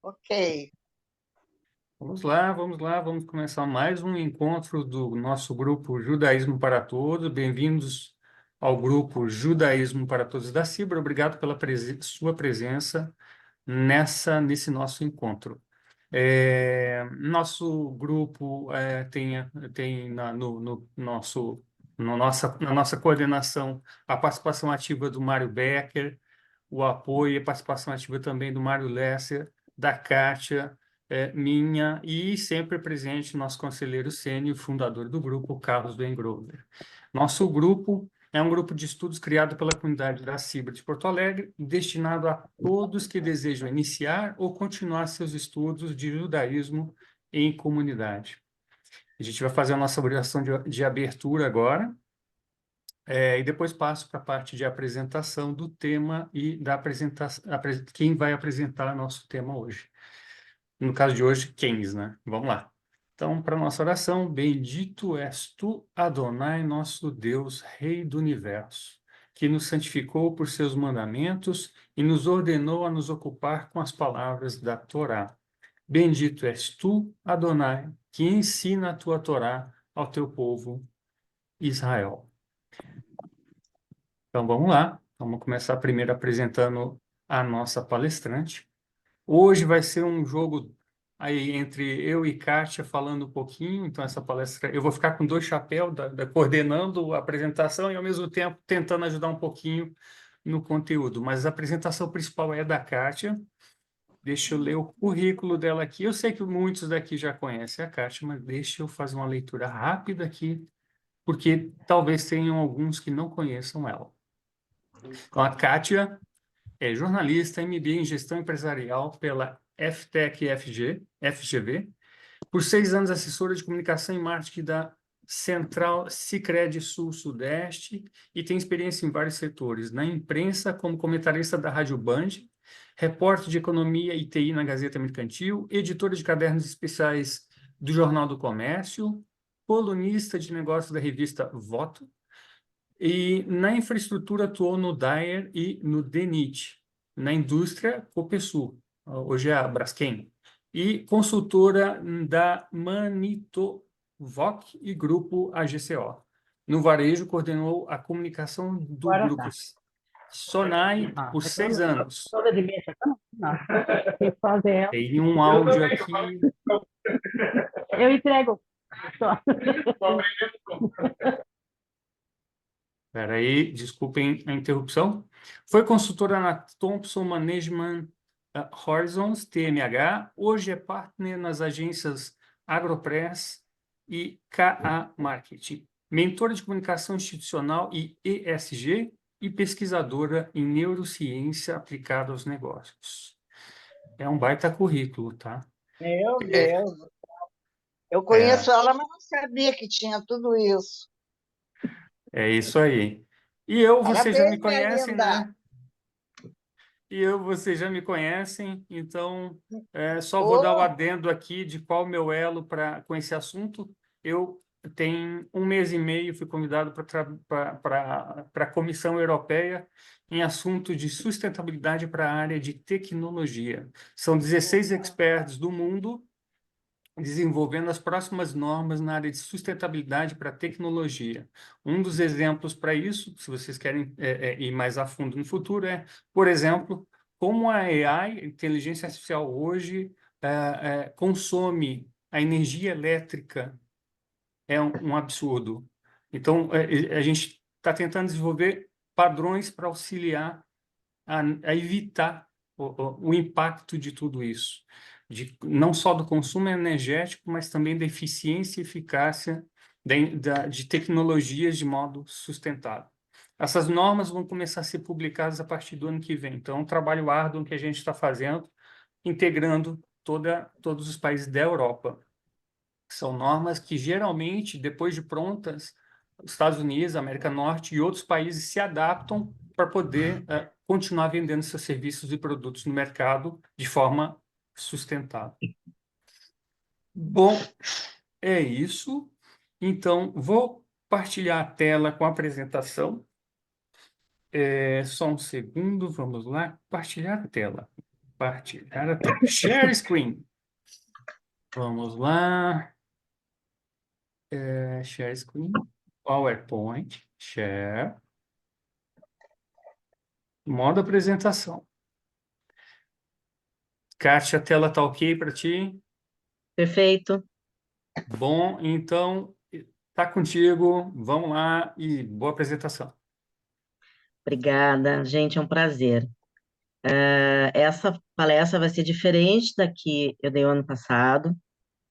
Ok. Vamos lá, vamos começar mais um encontro do nosso grupo Judaísmo para Todos. Bem-vindos ao grupo Judaísmo para Todos da CIBRA. Obrigado pela sua presença nesse nosso encontro. Nosso grupo tem na nossa coordenação a participação ativa do Mário Becker, o apoio e a participação ativa também do Mário Lesser, da Kátia, minha, e sempre presente nosso conselheiro sênior, fundador do grupo, Carlos Bengrover. Nosso grupo é um grupo de estudos criado pela comunidade da CIBRA de Porto Alegre, destinado a todos que desejam iniciar ou continuar seus estudos de judaísmo em comunidade. A gente vai fazer a nossa oração de abertura agora, e depois passo para a parte de apresentação do tema e da apresentação, quem vai apresentar nosso tema hoje. No caso de hoje, Keynes, né? Vamos lá. Então, para a nossa oração, bendito és tu, Adonai, nosso Deus, Rei do Universo, que nos santificou por seus mandamentos e nos ordenou a nos ocupar com as palavras da Torá. Bendito és tu, Adonai, que ensina a tua Torá ao teu povo Israel. Então, vamos lá. Vamos começar primeiro apresentando a nossa palestrante. Hoje vai ser um jogo aí entre eu e Kátia falando um pouquinho. Então, essa palestra, eu vou ficar com dois chapéus, coordenando a apresentação e, ao mesmo tempo, tentando ajudar um pouquinho no conteúdo. Mas a apresentação principal é da Kátia. Deixa eu ler o currículo dela aqui. Eu sei que muitos daqui já conhecem a Kátia, mas deixa eu fazer uma leitura rápida aqui, porque talvez tenham alguns que não conheçam ela. Então, a Kátia é jornalista, MBA em Gestão Empresarial pela FTEC FGV, por 6 anos assessora de comunicação e marketing da Central Sicredi Sul-Sudeste e tem experiência em vários setores, na imprensa como comentarista da Rádio Band, repórter de economia e TI na Gazeta Mercantil, editora de cadernos especiais do Jornal do Comércio, colunista de negócios da revista Voto, e na infraestrutura atuou no Daer e no DENIT, na indústria Copesul, hoje é a Braskem, e consultora da Manitowoc e grupo AGCO. No varejo, coordenou a comunicação do Agora grupo tá. Sonai Ó, por 6 anos. toda de mesa, tá? Não. Tem que fazer ela. Tem um áudio aqui. Eu entrego. Só. Espera aí, desculpem a interrupção. Foi consultora na Thompson Management Horizons, TMH. Hoje é partner nas agências Agropress e KA Marketing. Mentora de comunicação institucional e ESG e pesquisadora em neurociência aplicada aos negócios. É um baita currículo, tá? Meu É, Deus. Eu é, conheço ela, mas não sabia que tinha tudo isso. é isso aí. E eu, vocês já me Parabéns, minha conhecem, linda. né? Vocês já me conhecem, então só vou dar o Oh, adendo aqui de qual o meu elo com esse assunto. Eu tenho 1 mês e meio, fui convidado para a Comissão Europeia em assunto de sustentabilidade para a área de tecnologia. São 16 experts do mundo desenvolvendo as próximas normas na área de sustentabilidade para a tecnologia. Um dos exemplos para isso, se vocês querem ir mais a fundo no futuro, por exemplo, como a AI, inteligência artificial hoje, consome a energia elétrica. É um absurdo. Então, a gente está tentando desenvolver padrões para auxiliar a evitar o impacto de tudo isso, não só do consumo energético, mas também da eficiência e eficácia de tecnologias de modo sustentável. Essas normas vão começar a ser publicadas a partir do ano que vem. Então, é um trabalho árduo que a gente está fazendo, integrando todos os países da Europa. São normas que, geralmente, depois de prontas, os Estados Unidos, América Norte e outros países se adaptam para poder continuar vendendo seus serviços e produtos no mercado de forma sustentável. Bom, é isso. Então, vou partilhar a tela com a apresentação. Só um segundo, vamos lá. Partilhar a tela. Compartilhar a tela. Share screen. Vamos lá. Share screen. PowerPoint. Share. Modo apresentação. Kátia, a tela está ok para ti? Perfeito. Bom, então, tá contigo. Vamos lá e boa apresentação. Obrigada. Gente, é um prazer. Essa palestra vai ser diferente da que eu dei o ano passado.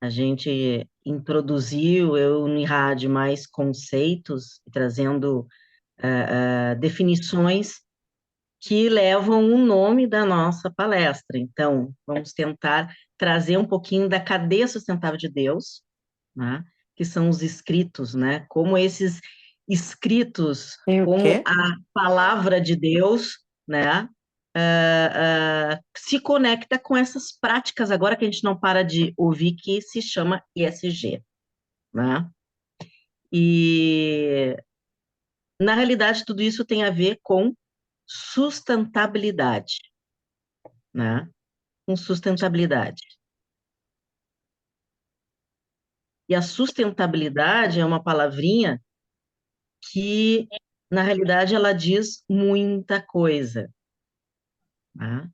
A gente introduziu, eu no rádio, mais conceitos, trazendo definições que levam o nome da nossa palestra. Então, vamos tentar trazer um pouquinho da cadeia sustentável de Deus, né? Que são os escritos, né? Como esses escritos, Tem o como quê? a palavra de Deus, né? Se conecta com essas práticas agora que a gente não para de ouvir, que se chama ESG, né? E, na realidade, tudo isso tem a ver com sustentabilidade, né? Com sustentabilidade. E a sustentabilidade é uma palavrinha que, na realidade, ela diz muita coisa, né?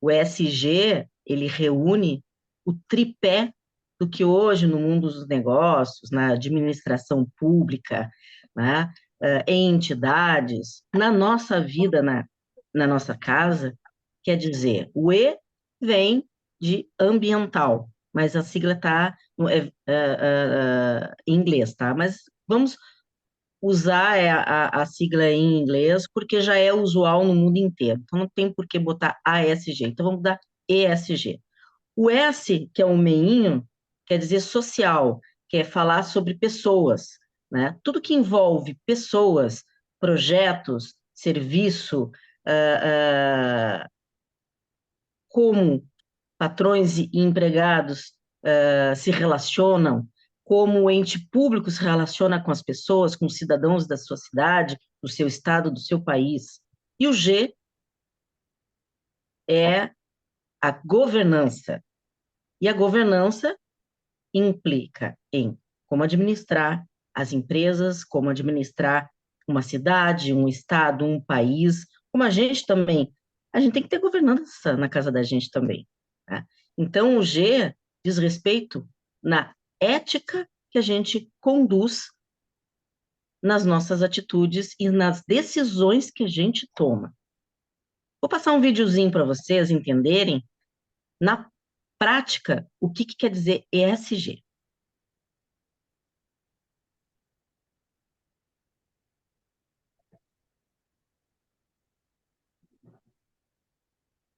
O ESG, ele reúne o tripé do que hoje no mundo dos negócios, na administração pública, né, em entidades, na nossa vida, na nossa casa, quer dizer, o E vem de ambiental, mas a sigla está em inglês, tá? Mas vamos usar a sigla em inglês, porque já é usual no mundo inteiro. Então, não tem por que botar ASG. Então, vamos dar ESG. O S, que é o meinho, quer dizer social, que é falar sobre pessoas, né? Tudo que envolve pessoas, projetos, serviço, como patrões e empregados se relacionam, como o ente público se relaciona com as pessoas, com os cidadãos da sua cidade, do seu estado, do seu país. E o G é a governança. E a governança implica em como administrar as empresas, como administrar uma cidade, um estado, um país, como a gente também. A gente tem que ter governança na casa da gente também, tá? Então, o G diz respeito na ética que a gente conduz nas nossas atitudes e nas decisões que a gente toma. Vou passar um videozinho para vocês entenderem, na prática, o que quer dizer ESG.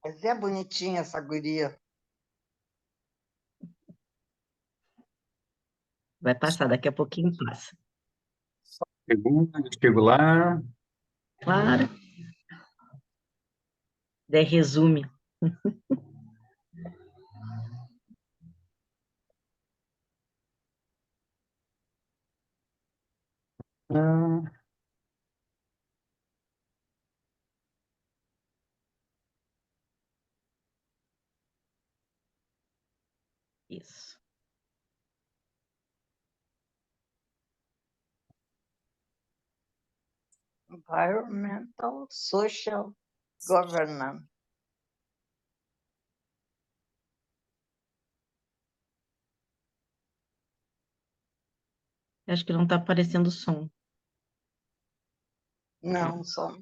Mas é bonitinha essa guria. Vai passar, daqui a pouquinho passa. Chego lá. Claro. Daí resume. Ah, Isso. Environmental Social Governance. Acho que não está aparecendo o som. Não, só.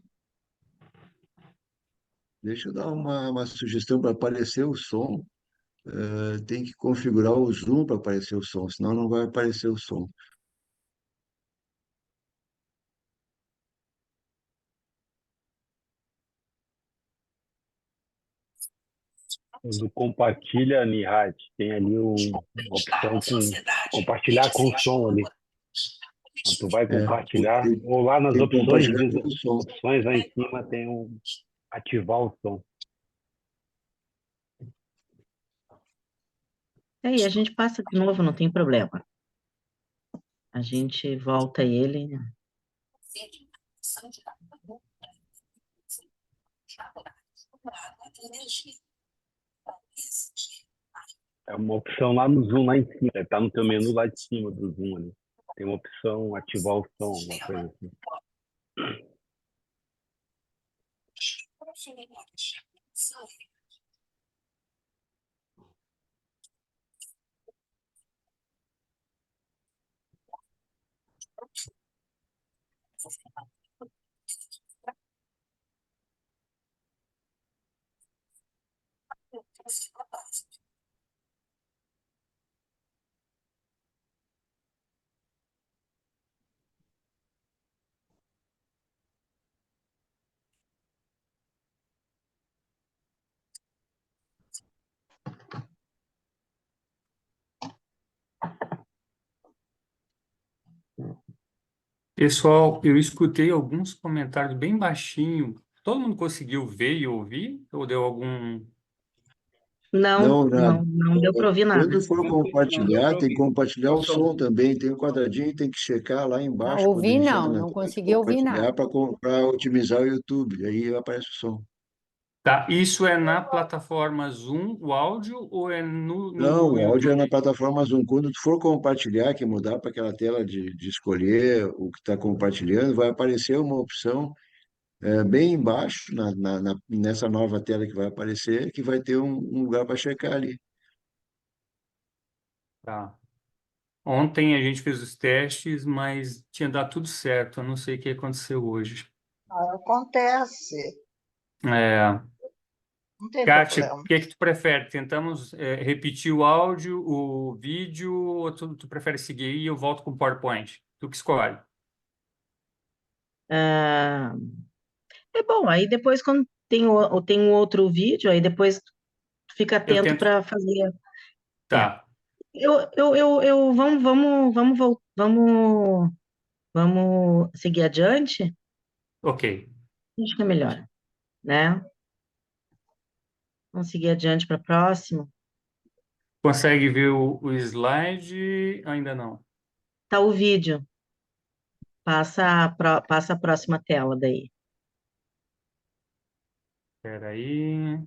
Deixa eu dar uma sugestão para aparecer o som. Tem que configurar o zoom para aparecer o som, senão não vai aparecer o som. Do compartilha Nihad, tem ali uma opção com compartilhar com som ali. Então, tu vai compartilhar, ou lá nas tem que opções, compartilhar com o som. opções lá em cima tem ativar o som. Aí a gente passa de novo, não tem problema. A gente volta ele. É uma opção lá no Zoom, lá em cima. Tá no teu menu lá de cima do Zoom ali. Tem uma opção ativar o som, uma coisa assim. Pessoal, eu escutei alguns comentários bem baixinho. Todo mundo conseguiu ver e ouvir? Ou deu algum... Não, Não, nada. não deu para ouvir nada. Quando for Não deu compartilhar, para tem que ouvir. compartilhar o som também. Tem um quadradinho, tem que checar lá Não, embaixo quando ouvi iniciar não, na não tela de consegui ouvir compartilhar nada. para otimizar o YouTube. Aí aparece o som. Tá, isso é na plataforma Zoom, o áudio, ou é Não, no o áudio é na YouTube? plataforma Zoom. Quando tu for compartilhar, que mudar para aquela tela de escolher o que está compartilhando, vai aparecer uma opção bem embaixo, nessa nova tela que vai aparecer, que vai ter um lugar para checar ali. Tá. Ontem a gente fez os testes, mas tinha dado tudo certo. Eu não sei o que aconteceu hoje. Acontece, É, não tem Kátia, o problema. que é que tu prefere? Tentamos repetir o áudio, o vídeo, ou tu prefere seguir e eu volto com o PowerPoint? Tu que escolhe. Ah, é bom, aí depois quando tem um outro vídeo, aí depois tu fica Eu atento tento. para fazer. É. Tá, Vamos seguir adiante? ok. Acho que é melhor, né? Vamos seguir adiante para a próxima. Consegue ver o slide? Ainda não. Tá o vídeo. Passa a próxima tela daí. Espera aí.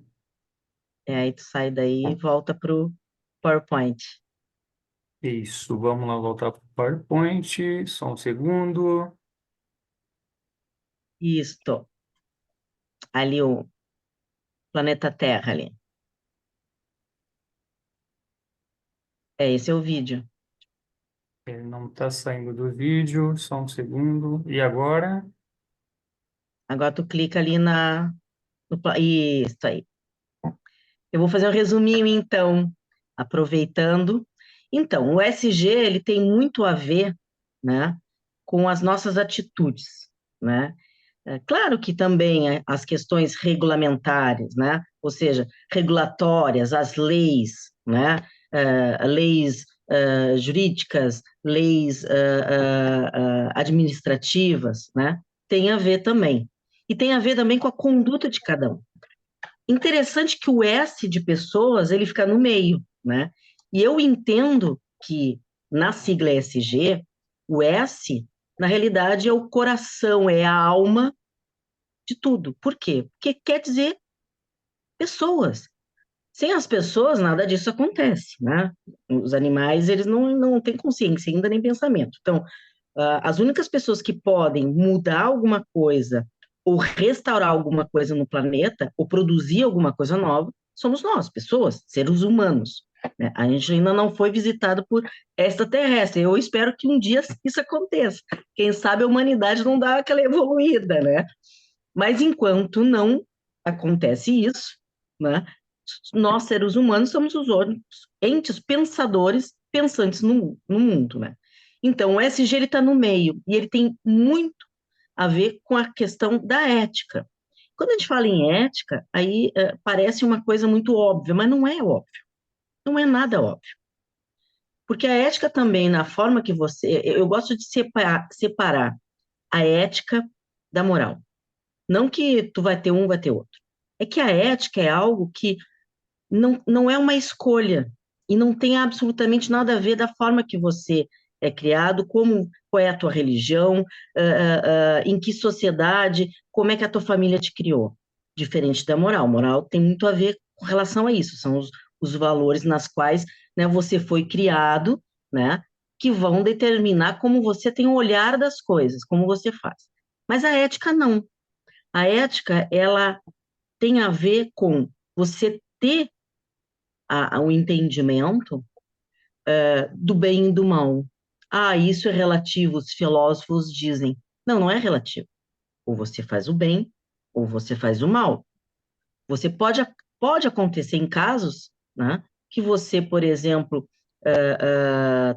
Aí tu sai daí e volta pro PowerPoint. Isso, vamos lá voltar para o PowerPoint. Só um segundo. Isto. Ali o planeta Terra ali. Esse é o vídeo. Ele não está saindo do vídeo. Só um segundo. E agora? Agora tu clica ali Isso aí. Eu vou fazer um resuminho, então, aproveitando. Então, o SG, ele tem muito a ver, né, com as nossas atitudes, né? É claro que também as questões regulamentares, né, ou seja, regulatórias, as leis, né, leis jurídicas, leis administrativas, né, tem a ver também. E tem a ver também com a conduta de cada um. Interessante que o S de pessoas, ele fica no meio, né? E eu entendo que na sigla ESG, o S, na realidade, é o coração, é a alma de tudo. Por quê? Porque quer dizer pessoas. Sem as pessoas, nada disso acontece, né? Os animais, eles não têm consciência ainda nem pensamento. Então, as únicas pessoas que podem mudar alguma coisa ou restaurar alguma coisa no planeta ou produzir alguma coisa nova somos nós, pessoas, seres humanos, né? A gente ainda não foi visitado por extraterrestre. Eu espero que um dia isso aconteça. Quem sabe a humanidade não dá aquela evoluída, né? Mas enquanto não acontece isso, né? Nós, seres humanos, somos os únicos entes pensadores, pensantes no mundo, né? Então, o SG ele está no meio e ele tem muito a ver com a questão da ética. Quando a gente fala em ética, aí parece uma coisa muito óbvia, mas não é óbvio. Não é nada óbvio. Porque a ética também, na forma que você... Eu gosto de separar a ética da moral. Não que tu vai ter um, vai ter outro. É que a ética é algo que não é uma escolha e não tem absolutamente nada a ver da forma que você é criado, qual é a tua religião, em que sociedade, como é que a tua família te criou. Diferente da moral. Moral tem muito a ver com relação a isso, são os valores nas quais, né, você foi criado, né, que vão determinar como você tem o olhar das coisas, como você faz. Mas a ética não. A ética, ela tem a ver com você ter o entendimento do bem e do mal. Ah, isso é relativo, os filósofos dizem. Não, não é relativo. Ou você faz o bem, ou você faz o mal. Você pode acontecer em casos, né, que você, por exemplo,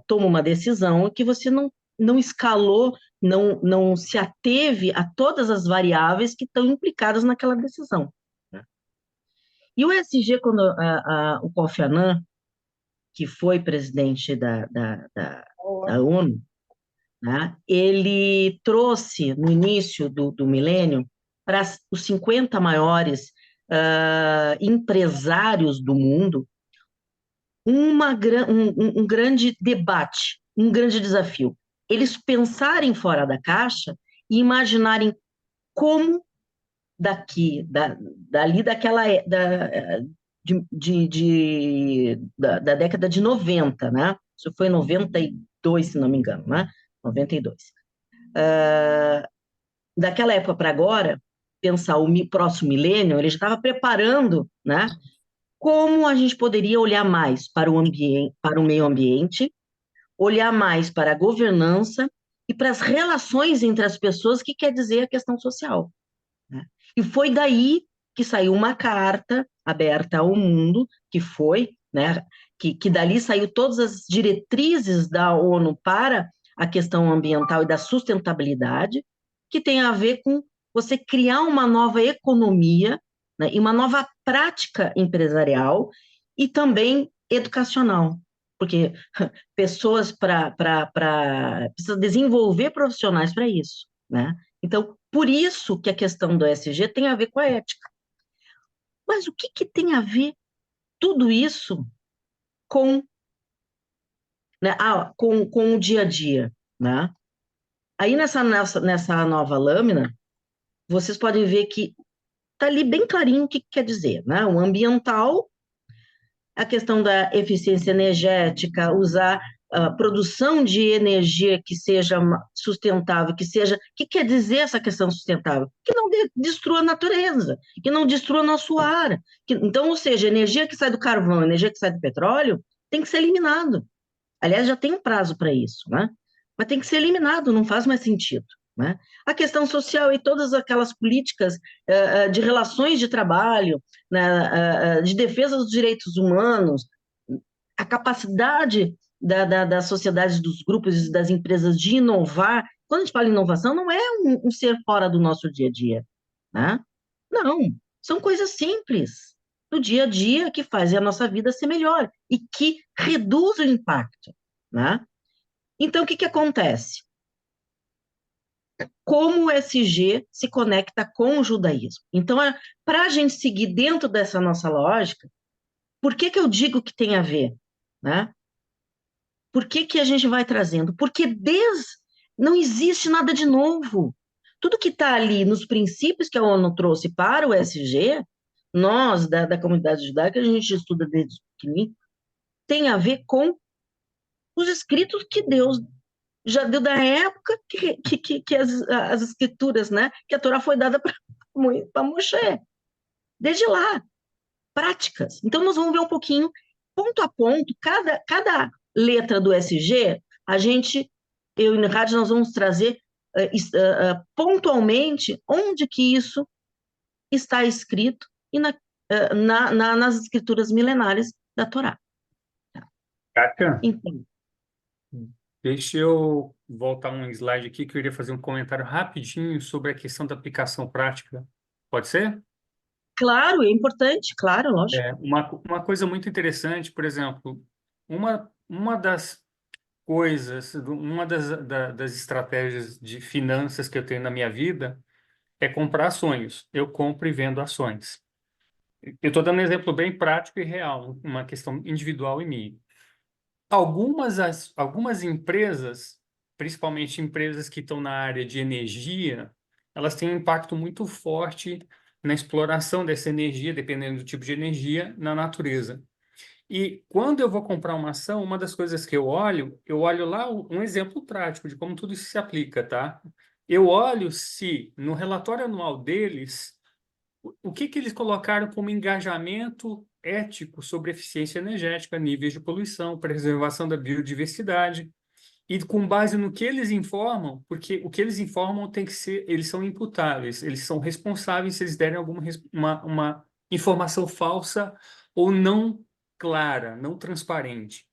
toma uma decisão que você não escalou, não se ateve a todas as variáveis que estão implicadas naquela decisão, né? E o ESG, quando o Kofi Annan, que foi presidente da ONU, né, ele trouxe, no início do milênio, para os 50 maiores empresários do mundo, um grande debate, um grande desafio. Eles pensarem fora da caixa e imaginarem como dali da década de 90, né? Isso foi em 92, se não me engano, né? 92. Daquela época para agora, pensar o próximo milênio, ele já estava preparando, né? Como a gente poderia olhar mais para o ambiente, para o meio ambiente, olhar mais para a governança e para as relações entre as pessoas, que quer dizer a questão social, né? E foi daí que saiu uma carta aberta ao mundo, que foi, né, que dali saiu todas as diretrizes da ONU para a questão ambiental e da sustentabilidade, que tem a ver com você criar uma nova economia, né, e uma nova prática empresarial e também educacional, porque pessoas precisa desenvolver profissionais para isso, né? Então, por isso que a questão do ESG tem a ver com a ética. Mas o que tem a ver tudo isso com, né, com o dia a dia, né? Aí nessa nova lâmina, vocês podem ver que está ali bem clarinho o que quer dizer, né? O ambiental, a questão da eficiência energética, usar a produção de energia que seja sustentável, que quer dizer essa questão sustentável? Que não destrua a natureza, que não destrua nosso ar. Então, ou seja, energia que sai do carvão, energia que sai do petróleo, tem que ser eliminado. Aliás, já tem um prazo para isso, né? Mas tem que ser eliminado, não faz mais sentido, né? A questão social e todas aquelas políticas de relações de trabalho, né, de defesa dos direitos humanos, a capacidade da sociedade, dos grupos e das empresas de inovar. Quando a gente fala em inovação, não é um ser fora do nosso dia a dia, né? Não, são coisas simples do dia a dia que fazem a nossa vida ser melhor e que reduz o impacto, né? Então, o que acontece? Como o ESG se conecta com o judaísmo? Então, para a gente seguir dentro dessa nossa lógica, por que eu digo que tem a ver, né? Por que a gente vai trazendo? Porque não existe nada de novo. Tudo que está ali nos princípios que a ONU trouxe para o ESG, nós, da comunidade judaica, a gente estuda desde pequenininho, tem a ver com os escritos que Deus já deu da época que as escrituras, né? Que a Torá foi dada para Moshe. Desde lá, práticas. Então, nós vamos ver um pouquinho, ponto a ponto, cada letra do SG, eu e o Rádio, nós vamos trazer pontualmente onde que isso está escrito e nas escrituras milenares da Torá. Kátia, Então, deixa eu voltar um slide aqui que eu iria fazer um comentário rapidinho sobre a questão da aplicação prática. Pode ser? claro, é importante, claro, lógico. Uma coisa muito interessante, por exemplo, uma das coisas, uma das estratégias de finanças que eu tenho na minha vida é comprar ações. Eu compro e vendo ações. Eu estou dando um exemplo bem prático e real, uma questão individual e minha. Algumas empresas, principalmente empresas que estão na área de energia, elas têm um impacto muito forte na exploração dessa energia, dependendo do tipo de energia, na natureza. E quando eu vou comprar uma ação, uma das coisas que eu olho lá um exemplo prático de como tudo isso se aplica, tá? Eu olho se no relatório anual deles, o que que eles colocaram como engajamento ético sobre eficiência energética, níveis de poluição, preservação da biodiversidade. E com base no que eles informam, porque o que eles informam tem que ser, eles são imputáveis, eles são responsáveis se eles derem uma informação falsa ou não clara, não transparente.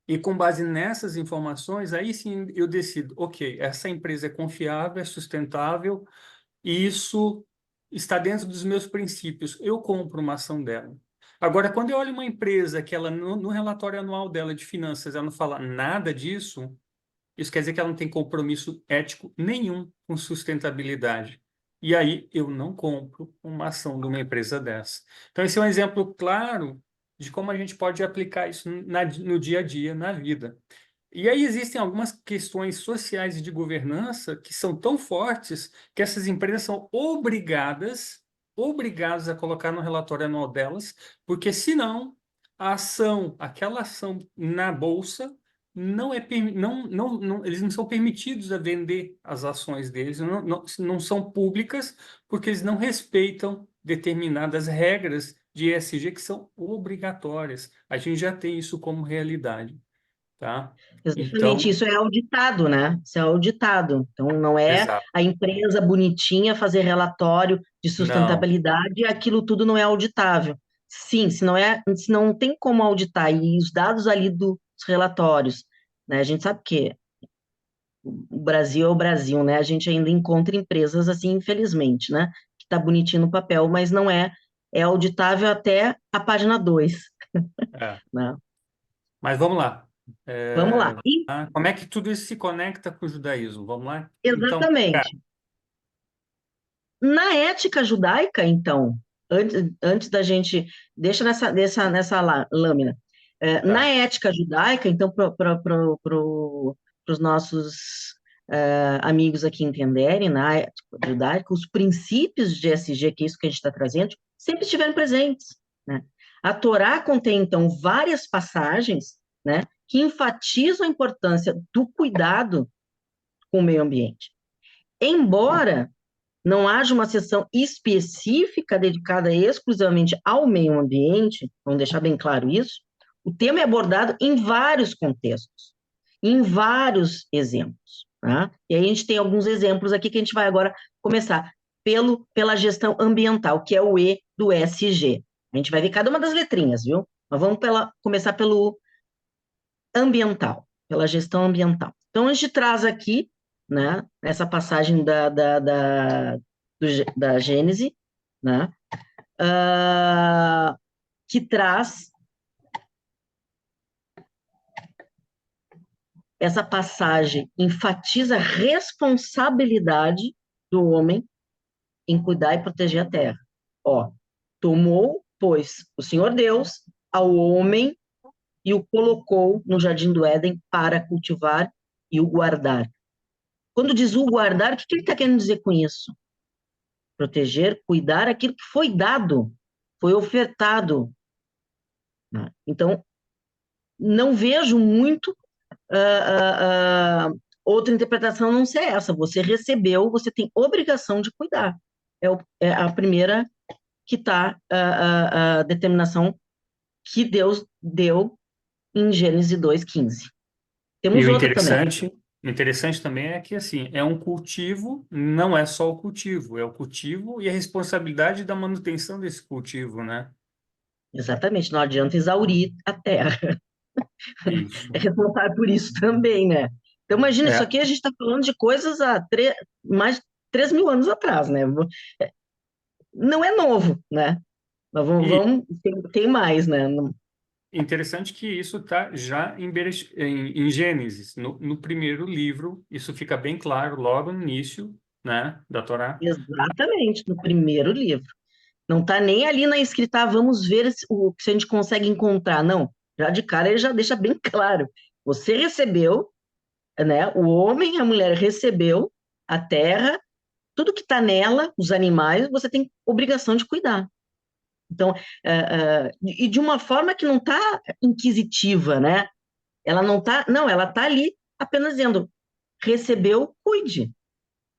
E com base nessas informações, aí sim eu decido, ok, essa empresa é confiável, é sustentável, e isso está dentro dos meus princípios. Eu compro uma ação dela. Agora, quando eu olho uma empresa que ela no relatório anual dela de finanças, ela não fala nada disso, isso quer dizer que ela não tem compromisso ético nenhum com sustentabilidade. E aí eu não compro uma ação de uma empresa dessa. Então, esse é um exemplo claro de como a gente pode aplicar isso no dia a dia, na vida. E aí existem algumas questões sociais e de governança que são tão fortes que essas empresas são obrigadas a colocar no relatório anual delas, porque senão a ação, aquela ação na bolsa, não é, eles não são permitidos a vender as ações deles, não são públicas, porque eles não respeitam determinadas regras de ESG que são obrigatórias. A gente já tem isso como realidade, tá? Exatamente, Então, isso é auditado, né? Isso é auditado. Então, não é exato. a empresa bonitinha fazer relatório de Não, sustentabilidade, aquilo tudo não é auditável. Sim, se não tem como auditar, e os dados ali dos relatórios, né? A gente sabe que o Brasil é o Brasil, né? A gente ainda encontra empresas assim, infelizmente, né? Que está bonitinho no papel, mas não é, é auditável até a página 2, é. né? Mas vamos lá. Vamos lá. E, Como é que tudo isso se conecta com o judaísmo? Vamos lá? Então, cara, exatamente. Na ética judaica, então, antes da gente, deixa nessa lâmina. Na tá. ética judaica, então, para os nossos amigos aqui entenderem, na ética judaica, os princípios de ESG, que é isso que a gente está trazendo, sempre estiveram presentes, né? A Torá contém, então, várias passagens, né, que enfatizam a importância do cuidado com o meio ambiente. Embora não haja uma seção específica dedicada exclusivamente ao meio ambiente, vamos deixar bem claro isso, o tema é abordado em vários contextos, em vários exemplos. Tá? E aí a gente tem alguns exemplos aqui que a gente vai agora começar pela gestão ambiental, que é o E do ESG. A gente vai ver cada uma das letrinhas, viu? Mas vamos começar pelo ambiental, pela gestão ambiental. Então, a gente traz aqui, né, essa passagem da Gênese, né, que traz essa passagem, enfatiza a responsabilidade do homem em cuidar e proteger a terra. Ó, tomou, pois, o Senhor Deus ao homem e o colocou no jardim do Éden para cultivar e o guardar. Quando diz o guardar, o que ele está querendo dizer com isso? Proteger, cuidar aquilo que foi dado, foi ofertado. Então, não vejo muito outra interpretação não ser essa. Você recebeu, você tem obrigação de cuidar. É a primeira que está a determinação que Deus deu em Gênesis 2:15. E Temos outra também. o interessante também é que, assim, é um cultivo, não é só o cultivo, é o cultivo e a responsabilidade da manutenção desse cultivo, né? Exatamente, não adianta exaurir a terra. É Isso. responsável por isso também, né? Então, imagina, isso É, aqui a gente está falando de coisas há mais de 3.000 anos atrás, né? Não é novo, né? Mas e tem mais, né? interessante que isso está já em Gênesis, no primeiro livro, isso fica bem claro logo no início, né, da Torá. Exatamente, no primeiro livro. Não está nem ali na escrita, vamos ver se a gente consegue encontrar. Não, já de cara ele já deixa bem claro. Você recebeu, né? O homem e a mulher recebeu a terra tudo que está nela, os animais, você tem obrigação de cuidar. Então, e de uma forma que não está inquisitiva, né? Ela não está, não, ela está ali apenas dizendo, recebeu, cuide.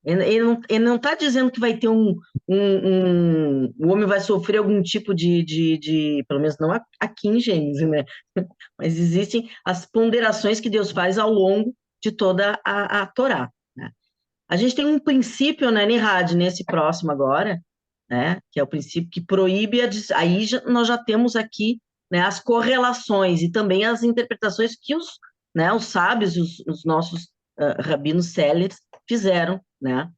Ele não está dizendo que vai ter o homem vai sofrer algum tipo pelo menos não aqui em Gênesis, né? Mas existem as ponderações que Deus faz ao longo de toda a Torá, né? A gente tem um princípio, né, Nihad, nesse próximo agora, né, que é o princípio que proíbe, aí nós já temos aqui, né, as correlações e também as interpretações que os sábios, os nossos rabinos céleres fizeram, né,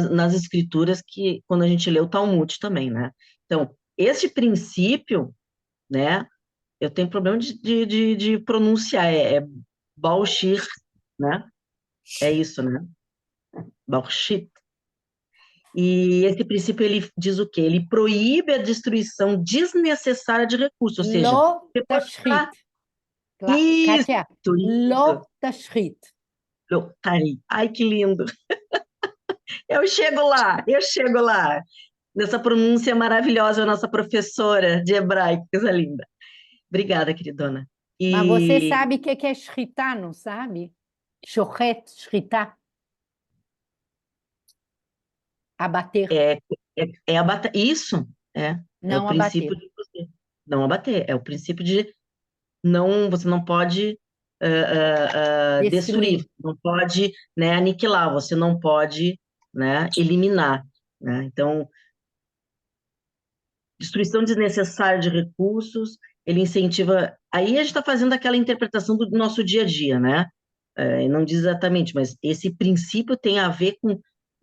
nas escrituras, que quando a gente lê o Talmud também, né. Então, esse princípio, né, eu tenho problema de pronunciar, é Baushir, né, é isso, né, Baushit. E esse princípio, ele diz o quê? Ele proíbe a destruição desnecessária de recursos, ou seja, לא você pode תשחית. Isso, קטיה, lindo. לא תשחית. Ai, que lindo. Eu chego lá. Nessa pronúncia maravilhosa, a nossa professora de hebraico, coisa linda. Obrigada, queridona. Mas você sabe o que é shritá, não sabe? Shochet, shritá. Abater. É abater. Isso, é Não o princípio abater. de você não abater. É o princípio de você não pode destruir, não pode, né, aniquilar, você não pode, né, eliminar, né? Então, destruição desnecessária de recursos, ele incentiva. Aí a gente está fazendo aquela interpretação do nosso dia a dia, né? Não diz exatamente, mas esse princípio tem a ver com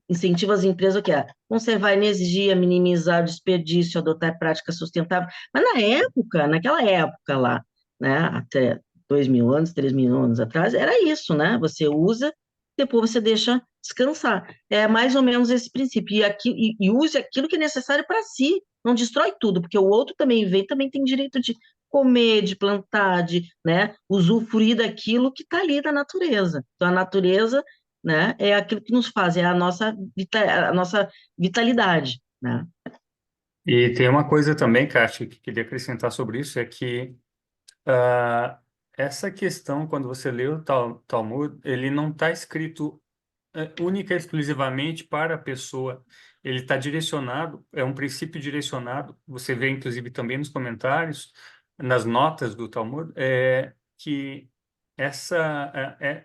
incentiva as empresas o que é? Conservar energia, minimizar o desperdício, adotar práticas sustentáveis. Mas naquela época lá, né, até 2.000 anos, 3.000 anos atrás, era isso, né? Você usa, depois você deixa descansar. É mais ou menos esse princípio. E use aquilo que é necessário para si. Não destrói tudo, porque o outro também também tem direito de comer, de plantar, né, usufruir daquilo que está ali da natureza. Então, a natureza, né, é aquilo que nos faz, é a nossa vitalidade, né? E tem uma coisa também, Kátia, que queria acrescentar sobre isso, é que essa questão, quando você lê o Talmud, ele não está escrito única e exclusivamente para a pessoa. Ele está direcionado, é um princípio direcionado, você vê inclusive também nos comentários, nas notas do Talmud, que esse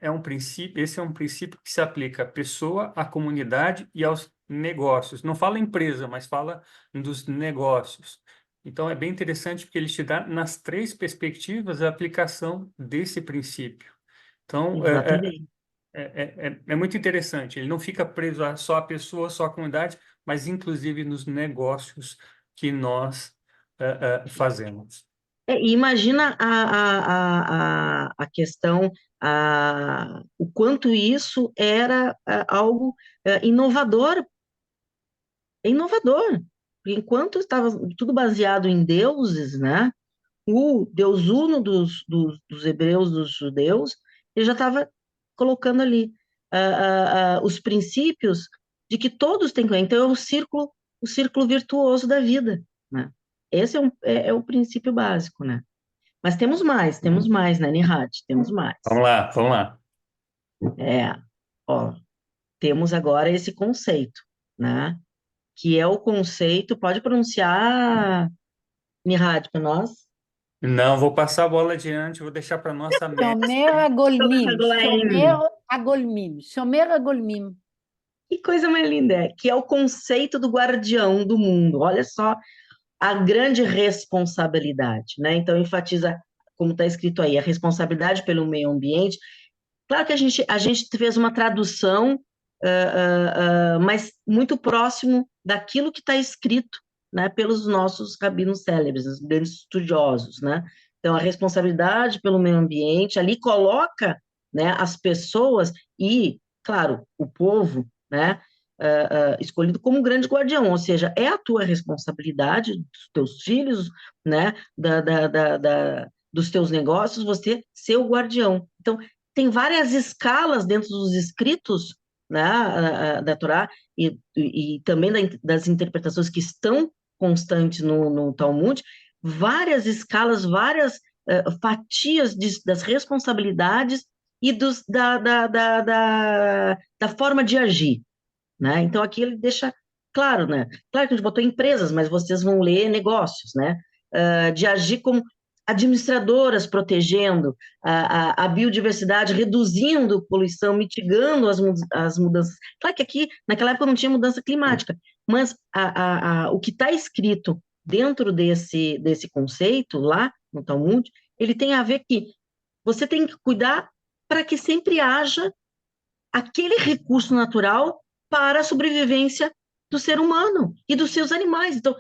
é um princípio que se aplica à pessoa, à comunidade e aos negócios. Não fala empresa, mas fala dos negócios. Então é bem interessante porque ele te dá nas três perspectivas a aplicação desse princípio. Então, Exatamente. é muito interessante. Ele não fica preso só à pessoa, só à comunidade, mas inclusive nos negócios que nós fazemos. E imagina a questão, o quanto isso era algo inovador. É inovador. Porque enquanto estava tudo baseado em deuses, né? O Deus Uno dos hebreus, dos judeus, ele já estava colocando ali os princípios de que todos têm que. Então, é o círculo virtuoso da vida, né? Esse é o princípio básico, né? Mas temos mais, né, Nihat? Temos mais. Vamos lá, vamos lá. Ó, temos agora esse conceito, né? Que é o conceito, pode pronunciar, Nihat, para nós? Não, vou passar a bola adiante, vou deixar para nossa mestre. שומר הגולמים, הגולמים. שומר הגולמים, שומר הגולמים. Que coisa mais linda que é o conceito do guardião do mundo. Olha só a grande responsabilidade, né? Então, enfatiza, como está escrito aí, a responsabilidade pelo meio ambiente. Claro que a gente fez uma tradução, mas muito próximo daquilo que está escrito, né, pelos nossos rabinos célebres, os grandes estudiosos, né? Então, a responsabilidade pelo meio ambiente ali coloca, né, as pessoas e, claro, o povo, né, escolhido como um grande guardião, ou seja, é a tua responsabilidade, dos teus filhos, né, dos teus negócios, você ser o guardião. Então, tem várias escalas dentro dos escritos, né, da Torá e também das interpretações que estão constantes no Talmud, várias escalas, várias fatias das responsabilidades e da forma de agir, né? Então, aqui ele deixa claro, né? Claro que a gente botou empresas, mas vocês vão ler negócios, né? De agir como administradoras, protegendo a biodiversidade, reduzindo poluição, mitigando as mudanças. Claro que aqui, naquela época, não tinha mudança climática, mas o que está escrito dentro desse conceito, lá no Talmud, ele tem a ver que você tem que cuidar para que sempre haja aquele recurso natural para a sobrevivência do ser humano e dos seus animais. Então,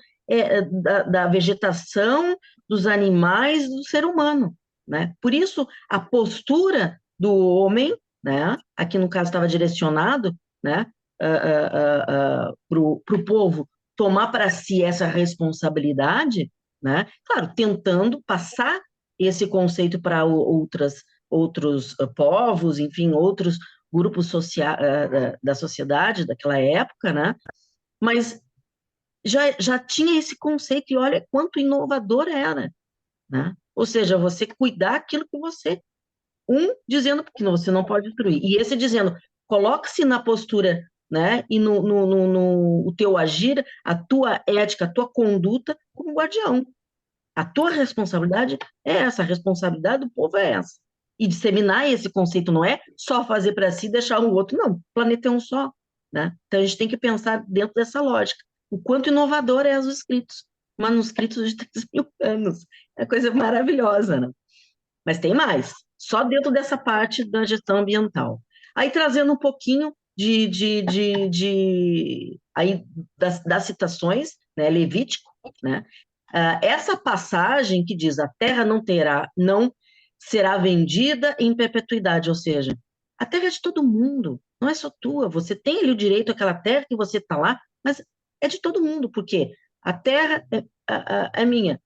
da vegetação, dos animais, do ser humano, né? Por isso, a postura do homem, né? Aqui no caso estava direcionado, né? Para o povo tomar para si essa responsabilidade, né? Claro, tentando passar esse conceito para outros povos, enfim, outros grupos da sociedade daquela época, né? Mas já tinha esse conceito, e olha quanto inovador era, né? Ou seja, você cuidar aquilo que você... dizendo que você não pode destruir, e esse dizendo, coloque-se na postura, né? E o teu agir, a tua ética, a tua conduta como guardião. A tua responsabilidade é essa, a responsabilidade do povo é essa. E disseminar esse conceito não é só fazer para si e deixar o outro, não. O planeta é um só, né? Então a gente tem que pensar dentro dessa lógica. O quanto inovador é os escritos. Manuscritos de 3.000 anos. É coisa maravilhosa, né? Mas tem mais. Só dentro dessa parte da gestão ambiental. Aí trazendo um pouquinho aí das citações, né? Levítico, né? Essa passagem que diz a terra não será vendida em perpetuidade, ou seja, a terra é de todo mundo, não é só tua, você tem ali o direito àquela terra que você está lá, mas é de todo mundo, porque a terra é minha,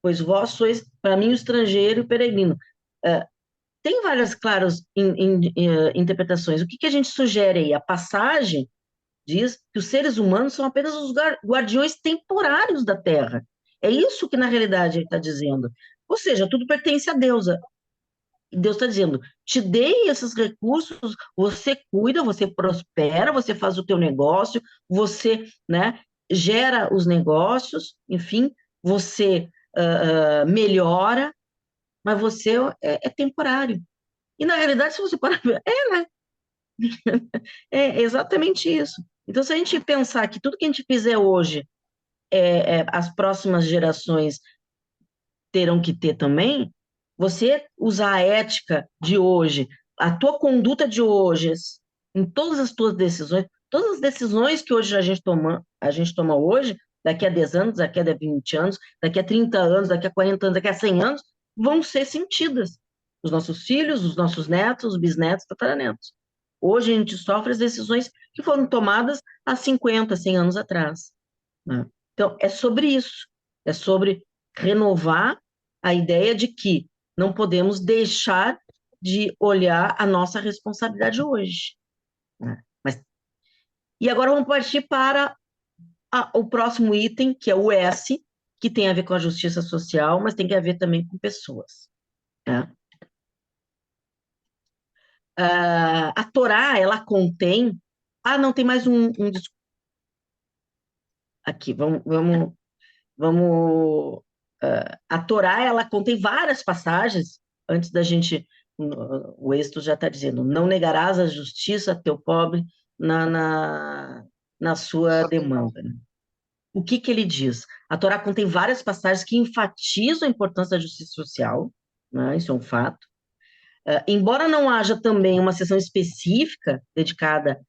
pois vós sois, para mim, o estrangeiro e o peregrino. Tem várias, claras interpretações. O que a gente sugere aí? A passagem diz que os seres humanos são apenas os guardiões temporários da terra. É isso que, na realidade, ele está dizendo. Ou seja, tudo pertence a Deus. E Deus está dizendo, te dei esses recursos, você cuida, você prospera, você faz o teu negócio, você, né, gera os negócios, enfim, você melhora, mas você é temporário. E, na realidade, se você parar, né? É exatamente isso. Então, se a gente pensar que tudo que a gente fizer hoje, as próximas gerações terão que ter também, você usar a ética de hoje, a tua conduta de hoje, em todas as tuas decisões, todas as decisões que hoje a gente toma hoje, daqui a 10 anos, daqui a 20 anos, daqui a 30 anos, daqui a 40 anos, daqui a 100 anos, vão ser sentidas. Os nossos filhos, os nossos netos, os bisnetos, tataranetos. Hoje a gente sofre as decisões que foram tomadas há 50, 100 anos atrás, né? Então, é sobre isso. É sobre renovar a ideia de que não podemos deixar de olhar a nossa responsabilidade hoje, né? E agora vamos partir para o próximo item, que é o S, que tem a ver com a justiça social, mas tem a ver também com pessoas, né? A Torá, ela contém... não, tem mais um aqui, vamos... a Torá, ela contém várias passagens, antes da gente... O Êxodo já está dizendo, não negarás a justiça a teu pobre na sua demanda, né? O que ele diz? A Torá contém várias passagens que enfatizam a importância da justiça social, né? Isso é um fato. Embora não haja também uma seção específica dedicada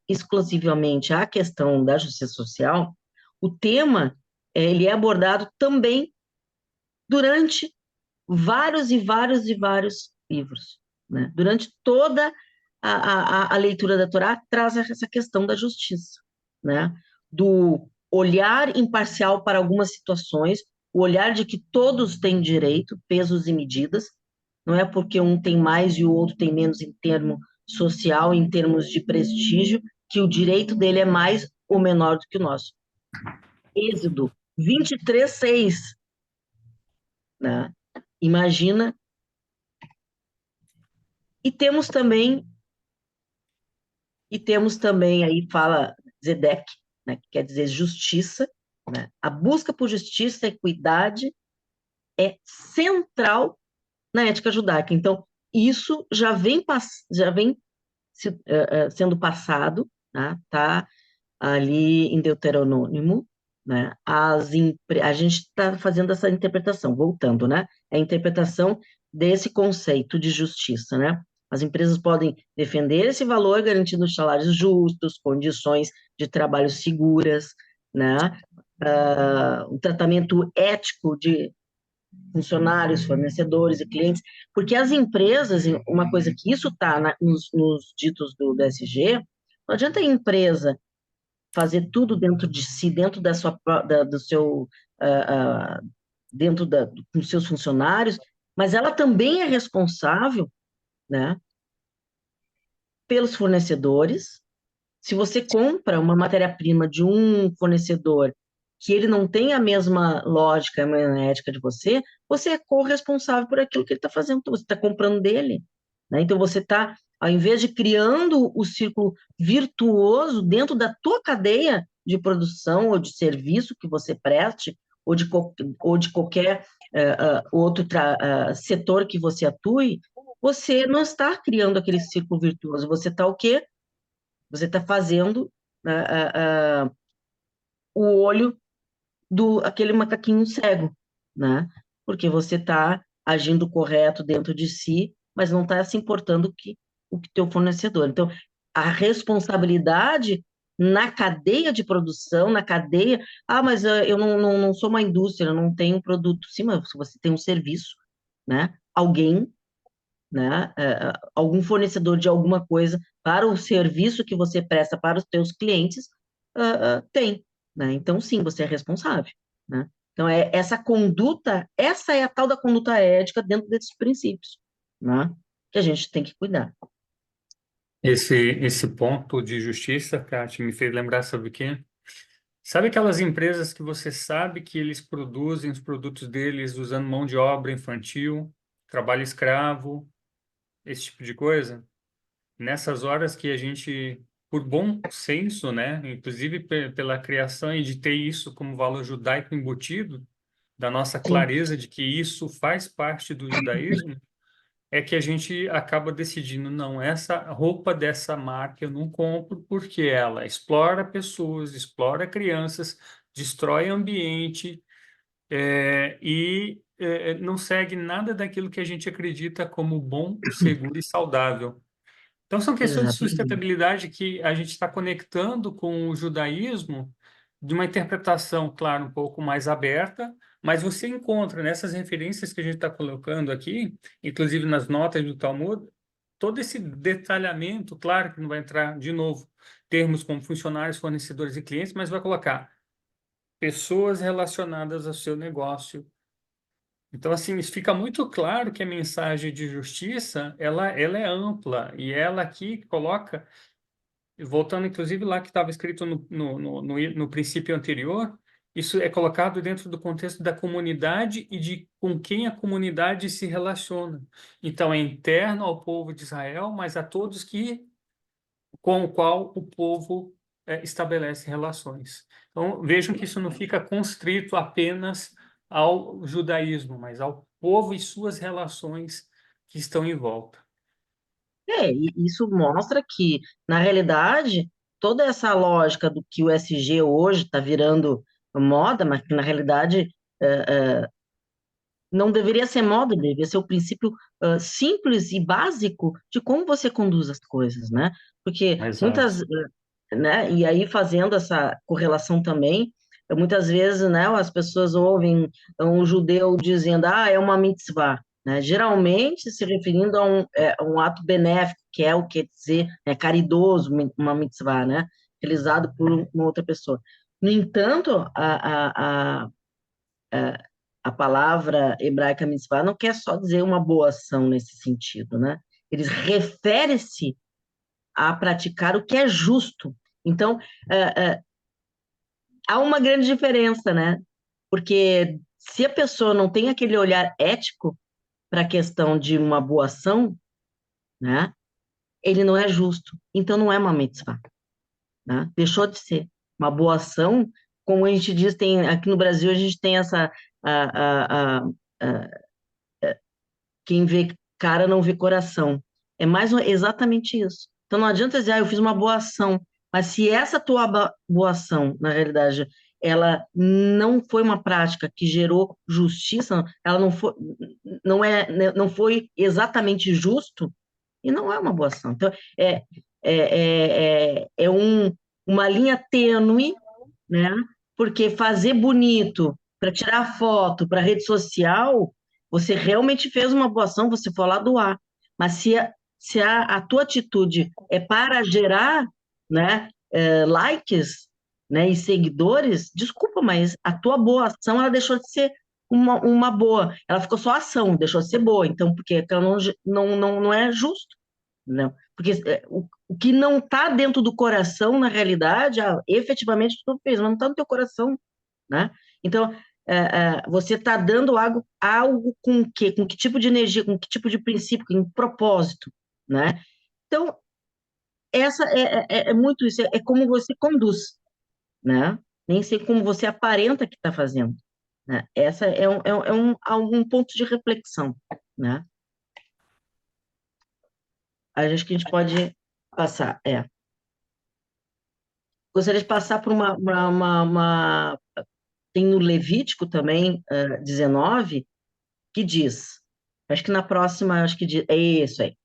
exclusivamente à questão da justiça social, o tema ele é abordado também durante vários e vários e vários livros, né? Durante toda a leitura da Torá traz essa questão da justiça, né? Do olhar imparcial para algumas situações, o olhar de que todos têm direito, pesos e medidas, não é porque um tem mais e o outro tem menos em termo social, em termos de prestígio, que o direito dele é mais ou menor do que o nosso. Êxodo 23:6, né? Imagina. E temos também aí fala Zedek, né, que quer dizer justiça, né? A busca por justiça e equidade é central na ética judaica. Então, isso já vem sendo passado, né? Tá ali em Deuteronômio, né? A gente está fazendo essa interpretação, voltando, né? É a interpretação desse conceito de justiça, né? As empresas podem defender esse valor garantindo salários justos, condições de trabalho seguras, né? Um tratamento ético de funcionários, fornecedores e clientes, porque as empresas, uma coisa que isso está nos ditos do SG, não adianta a empresa fazer tudo dentro de si, dentro da sua, do seu, dentro dos seus funcionários, mas ela também é responsável, né, pelos fornecedores. Se você compra uma matéria-prima de um fornecedor que ele não tem a mesma lógica, a mesma ética de você, você é corresponsável por aquilo que ele está fazendo, então você está comprando dele, né? Então você está, ao invés de criando o círculo virtuoso dentro da tua cadeia de produção ou de serviço que você preste, ou de qualquer outro setor que você atue, você não está criando aquele círculo virtuoso, você está o quê? Você está fazendo o olho do aquele macaquinho cego, né? Porque você está agindo correto dentro de si, mas não está se importando o que teu fornecedor. Então, a responsabilidade na cadeia de produção, na cadeia. Ah, mas eu não sou uma indústria, eu não tenho produto. Sim, mas você tem um serviço, né? Alguém, né? Algum fornecedor de alguma coisa para o serviço que você presta para os teus clientes tem, né? Então, sim, você é responsável, né? Então, essa conduta, essa é a tal da conduta ética dentro desses princípios, né? Que a gente tem que cuidar. Esse ponto de justiça, Kátia, me fez lembrar sobre o quê? Sabe aquelas empresas que você sabe que eles produzem os produtos deles usando mão de obra infantil, trabalho escravo, esse tipo de coisa? Nessas horas que a gente, por bom senso, né, inclusive pela criação e de ter isso como valor judaico embutido, da nossa Sim, clareza de que isso faz parte do judaísmo, é que a gente acaba decidindo, não, essa roupa dessa marca eu não compro porque ela explora pessoas, explora crianças, destrói ambiente, não segue nada daquilo que a gente acredita como bom, seguro e saudável. Então, são questões de exatamente. sustentabilidade que a gente está conectando com o judaísmo de uma interpretação, claro, um pouco mais aberta, mas você encontra nessas referências que a gente está colocando aqui, inclusive nas notas do Talmud, todo esse detalhamento, claro que não vai entrar, de novo, termos como funcionários, fornecedores e clientes, mas vai colocar pessoas relacionadas ao seu negócio. Então, assim, isso fica muito claro que a mensagem de justiça, ela é ampla, e ela aqui coloca, voltando inclusive lá que estava escrito no princípio anterior, isso é colocado dentro do contexto da comunidade e de com quem a comunidade se relaciona. Então, é interno ao povo de Israel, mas a todos com o qual o povo estabelece relações. Então, vejam que isso não fica constrito apenas ao judaísmo, mas ao povo e suas relações que estão em volta. E isso mostra que, na realidade, toda essa lógica do que o SG hoje está virando moda, mas que, na realidade, não deveria ser moda, deveria ser o princípio simples e básico de como você conduz as coisas, né? Porque Exato. muitas, né? E aí fazendo essa correlação também, muitas vezes, né? As pessoas ouvem um judeu dizendo, é uma mitzvah, né? Geralmente se referindo a um ato benéfico, que é o que dizer, caridoso, uma mitzvah, né? Realizado por uma outra pessoa. No entanto, a palavra hebraica mitzvah não quer só dizer uma boa ação nesse sentido, né? Ele refere-se a praticar o que é justo. Então, há uma grande diferença, né? Porque se a pessoa não tem aquele olhar ético para a questão de uma boa ação, né? Ele não é justo. Então, não é uma mitzvah, né? Deixou de ser uma boa ação, como a gente diz, tem aqui no Brasil a gente tem essa a- quem vê cara não vê coração. É exatamente isso. Então não adianta dizer, eu fiz uma boa ação, mas se essa tua boa ação, na realidade, ela não foi uma prática que gerou justiça, ela não foi exatamente justo, e não é uma boa ação. Então, uma linha tênue, né? Porque fazer bonito para tirar foto para rede social, você realmente fez uma boa ação, você foi lá doar. Mas se a tua atitude é para gerar, né, likes, né, e seguidores, desculpa, mas a tua boa ação ela deixou de ser uma boa. Ela ficou só ação, deixou de ser boa. Então, porque ela não é justo. Não, porque o que não está dentro do coração, na realidade, efetivamente tu fez, mas não está no teu coração, né? Então, você está dando algo com o quê? Com que tipo de energia, com que tipo de princípio, com propósito, né? Então, essa é muito isso, é como você conduz, né? Nem sei como você aparenta que está fazendo, né? Essa é um ponto de reflexão, né? Acho que a gente pode passar, Gostaria de passar por tem no Levítico também, 19, que diz, acho que na próxima, acho que é isso aí,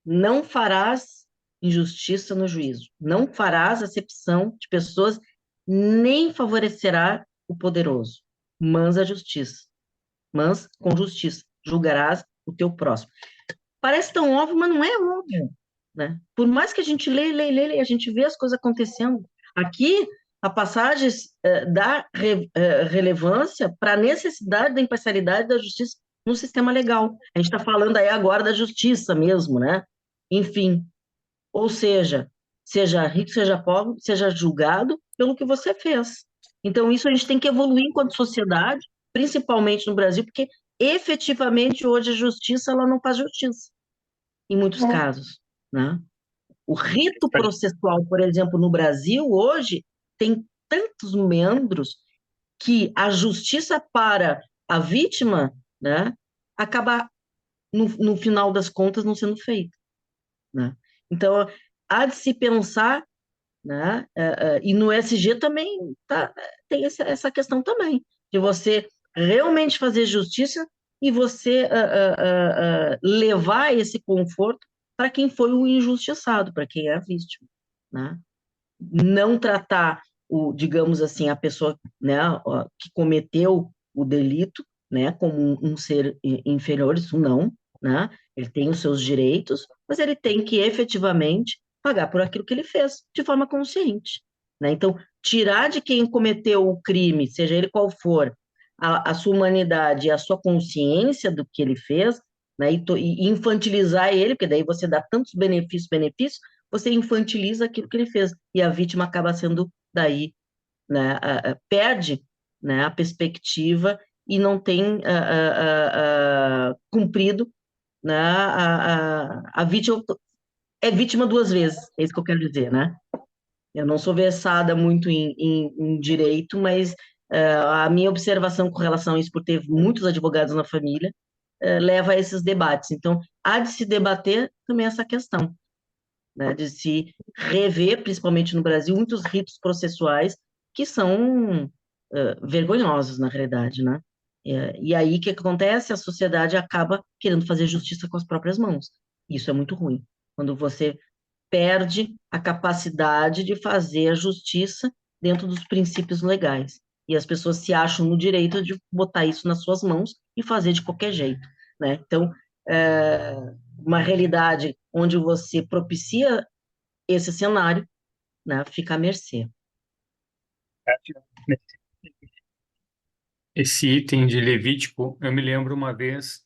não farás injustiça no juízo, não farás acepção de pessoas, nem favorecerá o poderoso, mas com justiça, julgarás o teu próximo. Parece tão óbvio, mas não é óbvio, né? Por mais que a gente lê, a gente vê as coisas acontecendo. Aqui, a passagem dá relevância para a necessidade da imparcialidade da justiça no sistema legal. A gente está falando aí agora da justiça mesmo, né? Enfim, ou seja rico, seja pobre, seja julgado pelo que você fez. Então, isso a gente tem que evoluir enquanto sociedade, principalmente no Brasil, porque efetivamente hoje a justiça ela não faz justiça em muitos casos, né? O rito processual, por exemplo, no Brasil, hoje, tem tantos membros que a justiça para a vítima, né, acaba, no final das contas, não sendo feita, né? Então, há de se pensar, né, e no SG também tem essa questão também, de você realmente fazer justiça e você levar esse conforto para quem foi o injustiçado, para quem é a vítima, né? Não tratar digamos assim, a pessoa, né, que cometeu o delito, né, como um ser inferior, isso não, né? Ele tem os seus direitos, mas ele tem que efetivamente pagar por aquilo que ele fez, de forma consciente, né? Então, tirar de quem cometeu o crime, seja ele qual for, a sua humanidade e a sua consciência do que ele fez, né, e infantilizar ele, porque daí você dá tantos benefícios, você infantiliza aquilo que ele fez, e a vítima acaba sendo daí, né, perde, né, a perspectiva e não tem cumprido, né, a vítima é vítima duas vezes, é isso que eu quero dizer, né? Eu não sou versada muito em direito, mas a minha observação com relação a isso, por ter muitos advogados na família, leva a esses debates. Então, há de se debater também essa questão, né, de se rever, principalmente no Brasil, muitos ritos processuais que são vergonhosos, na realidade, né? E aí, o que acontece? A sociedade acaba querendo fazer justiça com as próprias mãos. Isso é muito ruim. Quando você perde a capacidade de fazer a justiça dentro dos princípios legais. E as pessoas se acham no direito de botar isso nas suas mãos e fazer de qualquer jeito, né? Então, é, uma realidade onde você propicia esse cenário, né, fica à mercê. Esse item de Levítico, eu me lembro uma vez,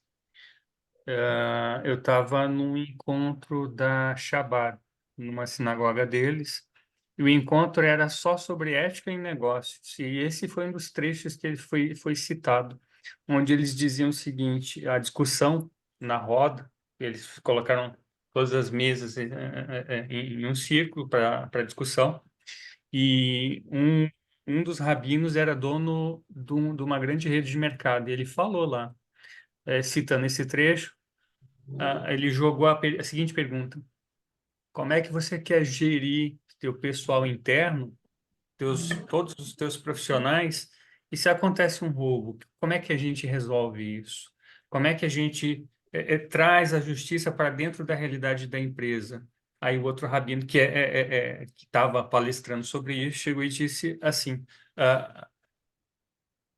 eu estava num encontro da Shabbat, numa sinagoga deles, e o encontro era só sobre ética em negócios, e esse foi um dos trechos que ele foi citado, onde eles diziam o seguinte, a discussão na roda, eles colocaram todas as mesas em um círculo para discussão, e um dos rabinos era dono de uma grande rede de mercado, e ele falou lá, citando esse trecho, ele jogou a seguinte pergunta: como é que você quer gerir teu pessoal interno, todos os teus profissionais, e se acontece um roubo, como é que a gente resolve isso? Como é que a gente traz a justiça para dentro da realidade da empresa? Aí o outro rabino que estava palestrando sobre isso chegou e disse assim: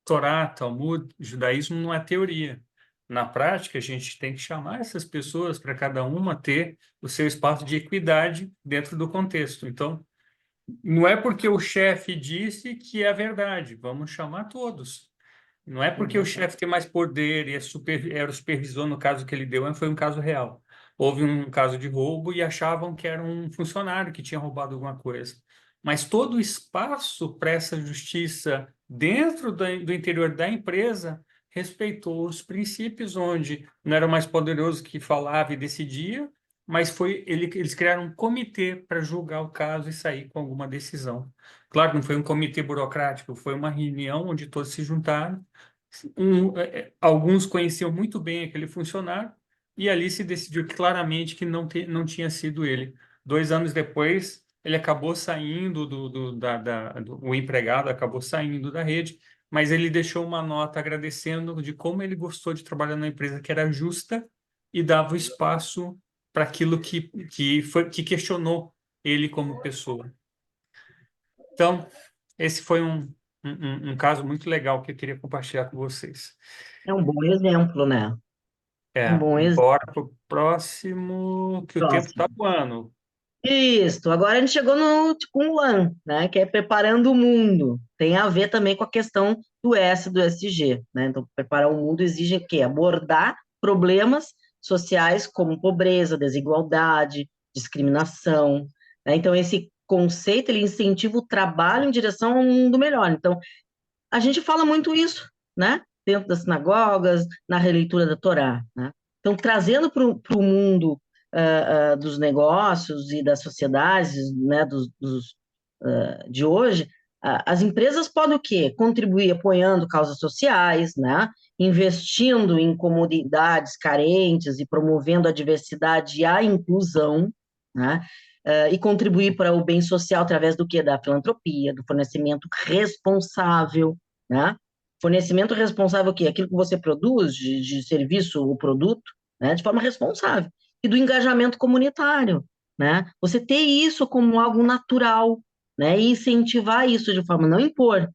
Torá, Talmud, judaísmo não é teoria. Na prática, a gente tem que chamar essas pessoas para cada uma ter o seu espaço de equidade dentro do contexto. Então, não é porque o chefe disse que é a verdade, vamos chamar todos. Não é porque o chefe tem mais poder e era o supervisor, no caso que ele deu, foi um caso real. Houve um caso de roubo e achavam que era um funcionário que tinha roubado alguma coisa. Mas todo o espaço para essa justiça dentro do interior da empresa respeitou os princípios, onde não era o mais poderoso que falava e decidia, mas eles criaram um comitê para julgar o caso e sair com alguma decisão. Claro, não foi um comitê burocrático, foi uma reunião onde todos se juntaram. Alguns conheciam muito bem aquele funcionário e ali se decidiu claramente que não tinha sido ele. 2 anos depois, ele acabou saindo o empregado acabou saindo da rede, mas ele deixou uma nota agradecendo de como ele gostou de trabalhar na empresa que era justa e dava o espaço para aquilo que questionou ele como pessoa. Então, esse foi um caso muito legal que eu queria compartilhar com vocês. É um bom exemplo, né? Um bom exemplo. Bora para o próximo, que o tempo está Próximo. voando. Isso, agora a gente chegou no Tikkun, né, que é preparando o mundo. Tem a ver também com a questão do S, do SG, né? Então, preparar o mundo exige o quê? Abordar problemas sociais como pobreza, desigualdade, discriminação, né? Então, esse conceito, ele incentiva o trabalho em direção a um mundo melhor. Então, a gente fala muito isso, né? Dentro das sinagogas, na releitura da Torá, né? Então, trazendo para o mundo dos negócios e das sociedades, né, de hoje, as empresas podem o quê? Contribuir apoiando causas sociais, né? Investindo em comunidades carentes e promovendo a diversidade e a inclusão, né? E contribuir para o bem social através do quê? Da filantropia, do fornecimento responsável, né? Fornecimento responsável o quê? Aquilo que você produz de serviço ou produto, né? De forma responsável. E do engajamento comunitário, né? Você ter isso como algo natural, né? E incentivar isso de forma, não impor,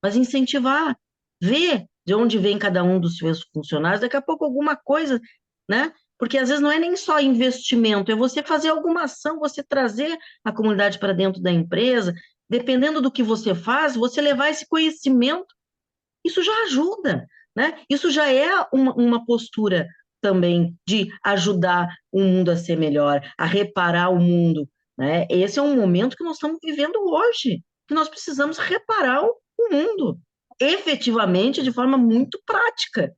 mas incentivar, ver de onde vem cada um dos seus funcionários, daqui a pouco alguma coisa, né? Porque às vezes não é nem só investimento, é você fazer alguma ação, você trazer a comunidade para dentro da empresa, dependendo do que você faz, você levar esse conhecimento, isso já ajuda, né? Isso já é uma postura também de ajudar o mundo a ser melhor, a reparar o mundo, né? Esse é um momento que nós estamos vivendo hoje, que nós precisamos reparar o mundo, efetivamente, de forma muito prática.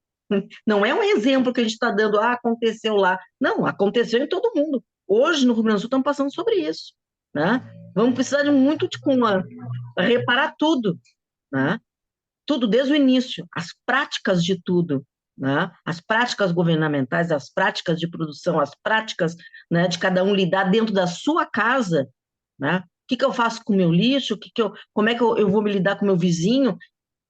Não é um exemplo que a gente está dando, aconteceu lá. Não, aconteceu em todo mundo. Hoje, no Rio Grande do Sul, estamos passando sobre isso, né? Vamos precisar de muito de reparar tudo, né? Tudo desde o início, as práticas de tudo, né? As práticas governamentais, as práticas de produção, as práticas, né, de cada um lidar dentro da sua casa, né? O que eu faço com o meu lixo? Como é que eu vou me lidar com o meu vizinho?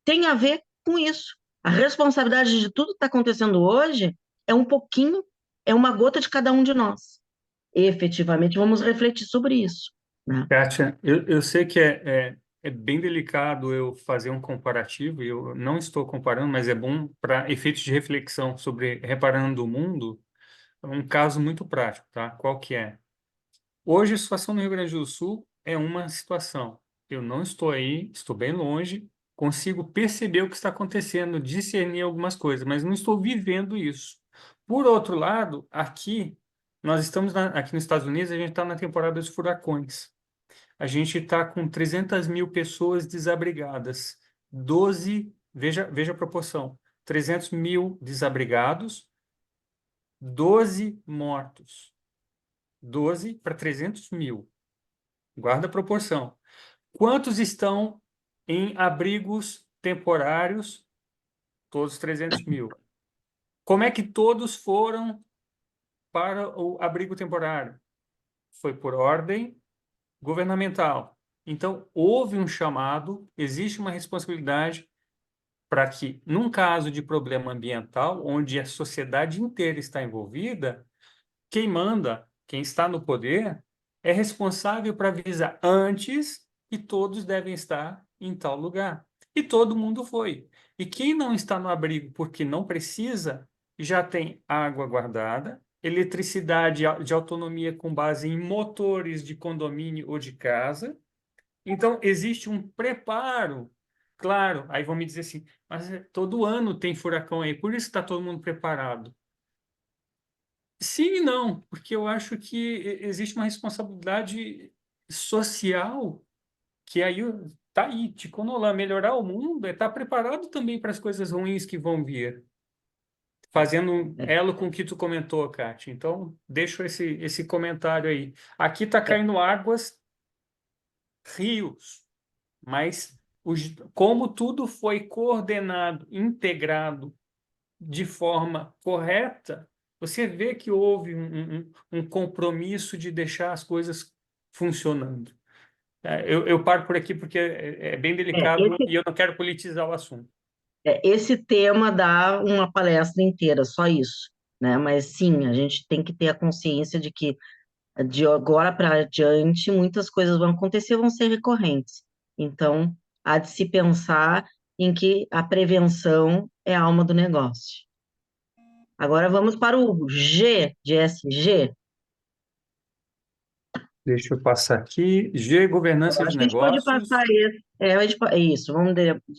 Tem a ver com isso. A responsabilidade de tudo que está acontecendo hoje é um pouquinho, é uma gota de cada um de nós. E, efetivamente, vamos refletir sobre isso, né? Kátia, eu sei que é bem delicado eu fazer um comparativo, e eu não estou comparando, mas é bom para efeitos de reflexão sobre reparando o mundo, um caso muito prático, tá? Qual que é? Hoje a situação no Rio Grande do Sul é uma situação. Eu não estou aí, estou bem longe, consigo perceber o que está acontecendo, discernir algumas coisas, mas não estou vivendo isso. Por outro lado, aqui nós estamos aqui nos Estados Unidos, a gente está na temporada dos furacões. A gente está com 300 mil pessoas desabrigadas. 12, veja a proporção, 300 mil desabrigados, 12 mortos. 12 para 300 mil. Guarda a proporção. Quantos estão em abrigos temporários? Todos 300 mil. Como é que todos foram para o abrigo temporário? Foi por ordem governamental. Então, houve um chamado, existe uma responsabilidade para que, num caso de problema ambiental, onde a sociedade inteira está envolvida, quem manda, quem está no poder, é responsável para avisar antes e todos devem estar em tal lugar. E todo mundo foi. E quem não está no abrigo porque não precisa, já tem água guardada, eletricidade de autonomia com base em motores de condomínio ou de casa. Então, existe um preparo. Claro, aí vão me dizer assim, mas todo ano tem furacão aí, por isso está todo mundo preparado. Sim e não, porque eu acho que existe uma responsabilidade social que aí tá aí, Ticonolã, melhorar o mundo é estar preparado também para as coisas ruins que vão vir, fazendo um elo com o que tu comentou, Kátia. Então, deixo esse comentário aí. Aqui está caindo águas, rios, mas como tudo foi coordenado, integrado de forma correta, você vê que houve um compromisso de deixar as coisas funcionando. Eu paro por aqui porque é bem delicado e eu não quero politizar o assunto. Esse tema dá uma palestra inteira, só isso, né? Mas sim, a gente tem que ter a consciência de que de agora para adiante muitas coisas vão acontecer, vão ser recorrentes. Então, há de se pensar em que a prevenção é a alma do negócio. Agora vamos para o G de SG. Deixa eu passar aqui. G, governança de Acho que a gente pode negócios. passar esse. Isso, vamos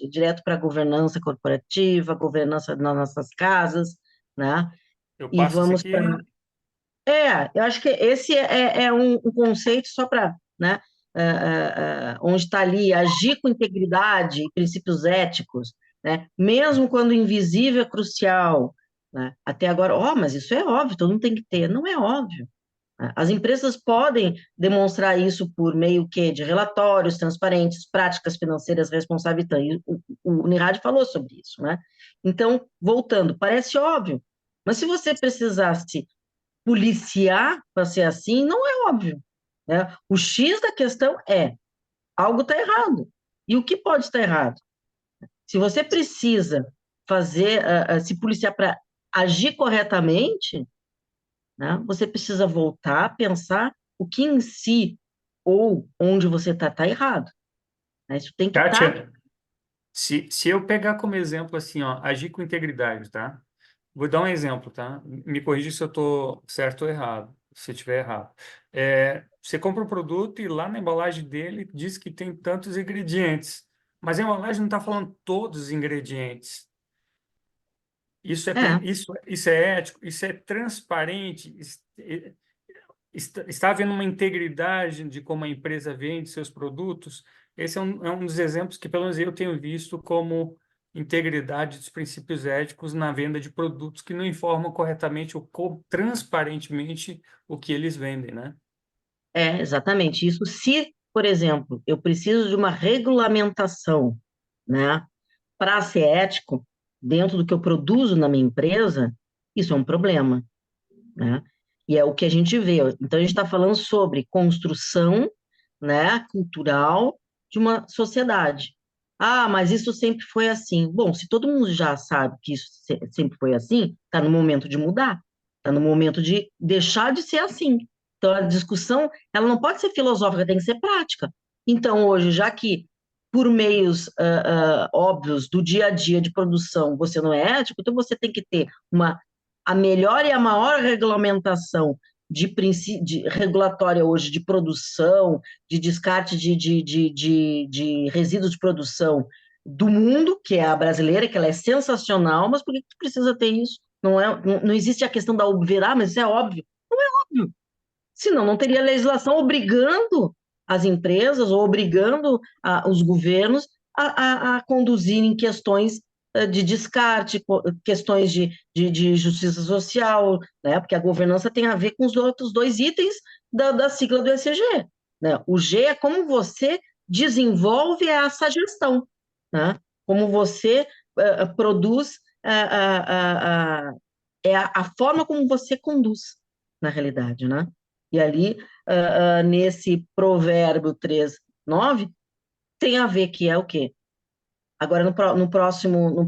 direto para a governança corporativa, governança nas nossas casas, né? Eu E passo isso vamos aqui. para. Eu acho que esse é um conceito só para, né? Onde está ali agir com integridade e princípios éticos, né? Mesmo quando o invisível é crucial, né? Até agora, mas isso é óbvio, todo mundo tem que ter. Não é óbvio. As empresas podem demonstrar isso por meio de relatórios transparentes, práticas financeiras responsáveis. E o Nirad falou sobre isso, né? Então, voltando, parece óbvio, mas se você precisasse policiar para ser assim, não é óbvio, né? O X da questão é, algo está errado. E o que pode estar errado? Se você precisa se policiar para agir corretamente, né? Você precisa voltar a pensar o que em si ou onde você está errado. Né? Isso tem que estar. Kátia, se eu pegar como exemplo assim, ó, agir com integridade, tá? Vou dar um exemplo, tá? Me corrija se eu estou certo ou errado, se eu estiver errado. Você compra um produto e lá na embalagem dele diz que tem tantos ingredientes, mas a embalagem não está falando todos os ingredientes. Isso é ético, isso é transparente, está havendo uma integridade de como a empresa vende seus produtos. Esse é um dos exemplos que, pelo menos, eu tenho visto como integridade dos princípios éticos na venda de produtos que não informam corretamente ou transparentemente o que eles vendem, né? Exatamente. Isso se, por exemplo, eu preciso de uma regulamentação, né, para ser ético dentro do que eu produzo na minha empresa, isso é um problema, né? E é o que a gente vê. Então, a gente está falando sobre construção, né, cultural de uma sociedade. Mas isso sempre foi assim. Bom, se todo mundo já sabe que isso sempre foi assim, está no momento de mudar, está no momento de deixar de ser assim. Então, a discussão, ela não pode ser filosófica, tem que ser prática. Então, hoje, já que por meios óbvios do dia a dia de produção você não é ético, então você tem que ter a melhor e a maior regulamentação de regulatória hoje de produção, de descarte de resíduos de produção do mundo, que é a brasileira, que ela é sensacional, mas por que precisa ter isso? Não existe a questão da obviedade, mas isso é óbvio. Não é óbvio. Senão não teria legislação obrigando as empresas ou obrigando os governos a conduzirem questões de descarte, questões de justiça social, né? Porque a governança tem a ver com os outros dois itens da sigla do ESG, né? O G é como você desenvolve essa gestão, né? Como você produz, é a forma como você conduz, na realidade, né? E ali, nesse provérbio 3:9, tem a ver que é o quê? Agora, no próximo,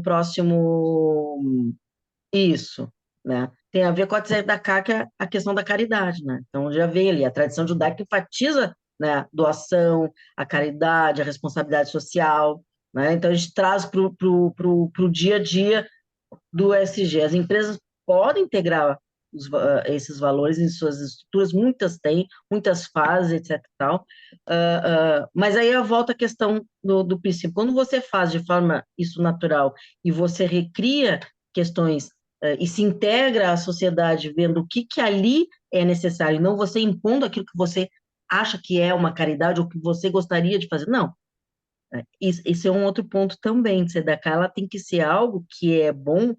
isso, né? Tem a ver com a tzedakah, que é a questão da caridade, né? Então, já vem ali, a tradição judaica enfatiza, né, doação, a caridade, a responsabilidade social, né? Então, a gente traz para o dia a dia do ESG. As empresas podem integrar esses valores em suas estruturas, muitas têm, muitas fazem, etc. Tal. Mas aí volta a questão do princípio. Quando você faz de forma isso natural e você recria questões e se integra à sociedade vendo o que ali é necessário, e não você impondo aquilo que você acha que é uma caridade ou que você gostaria de fazer. Não. Esse é um outro ponto também, de Tzedakah, ela tem que ser algo que é bom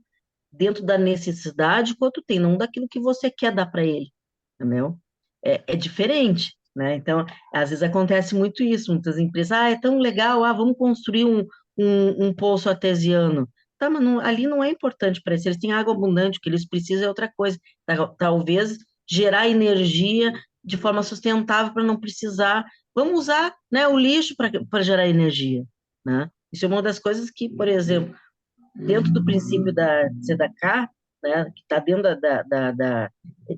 dentro da necessidade quanto tem, não daquilo que você quer dar para ele, entendeu? É diferente, né? Então, às vezes acontece muito isso, muitas empresas, é tão legal, vamos construir um poço artesiano. Tá, mas ali não é importante para eles, eles têm água abundante, o que eles precisam é outra coisa, talvez gerar energia de forma sustentável para não precisar, vamos usar, né, o lixo para gerar energia, né? Isso é uma das coisas que, por exemplo, dentro do princípio da tzedakah, né, que está dentro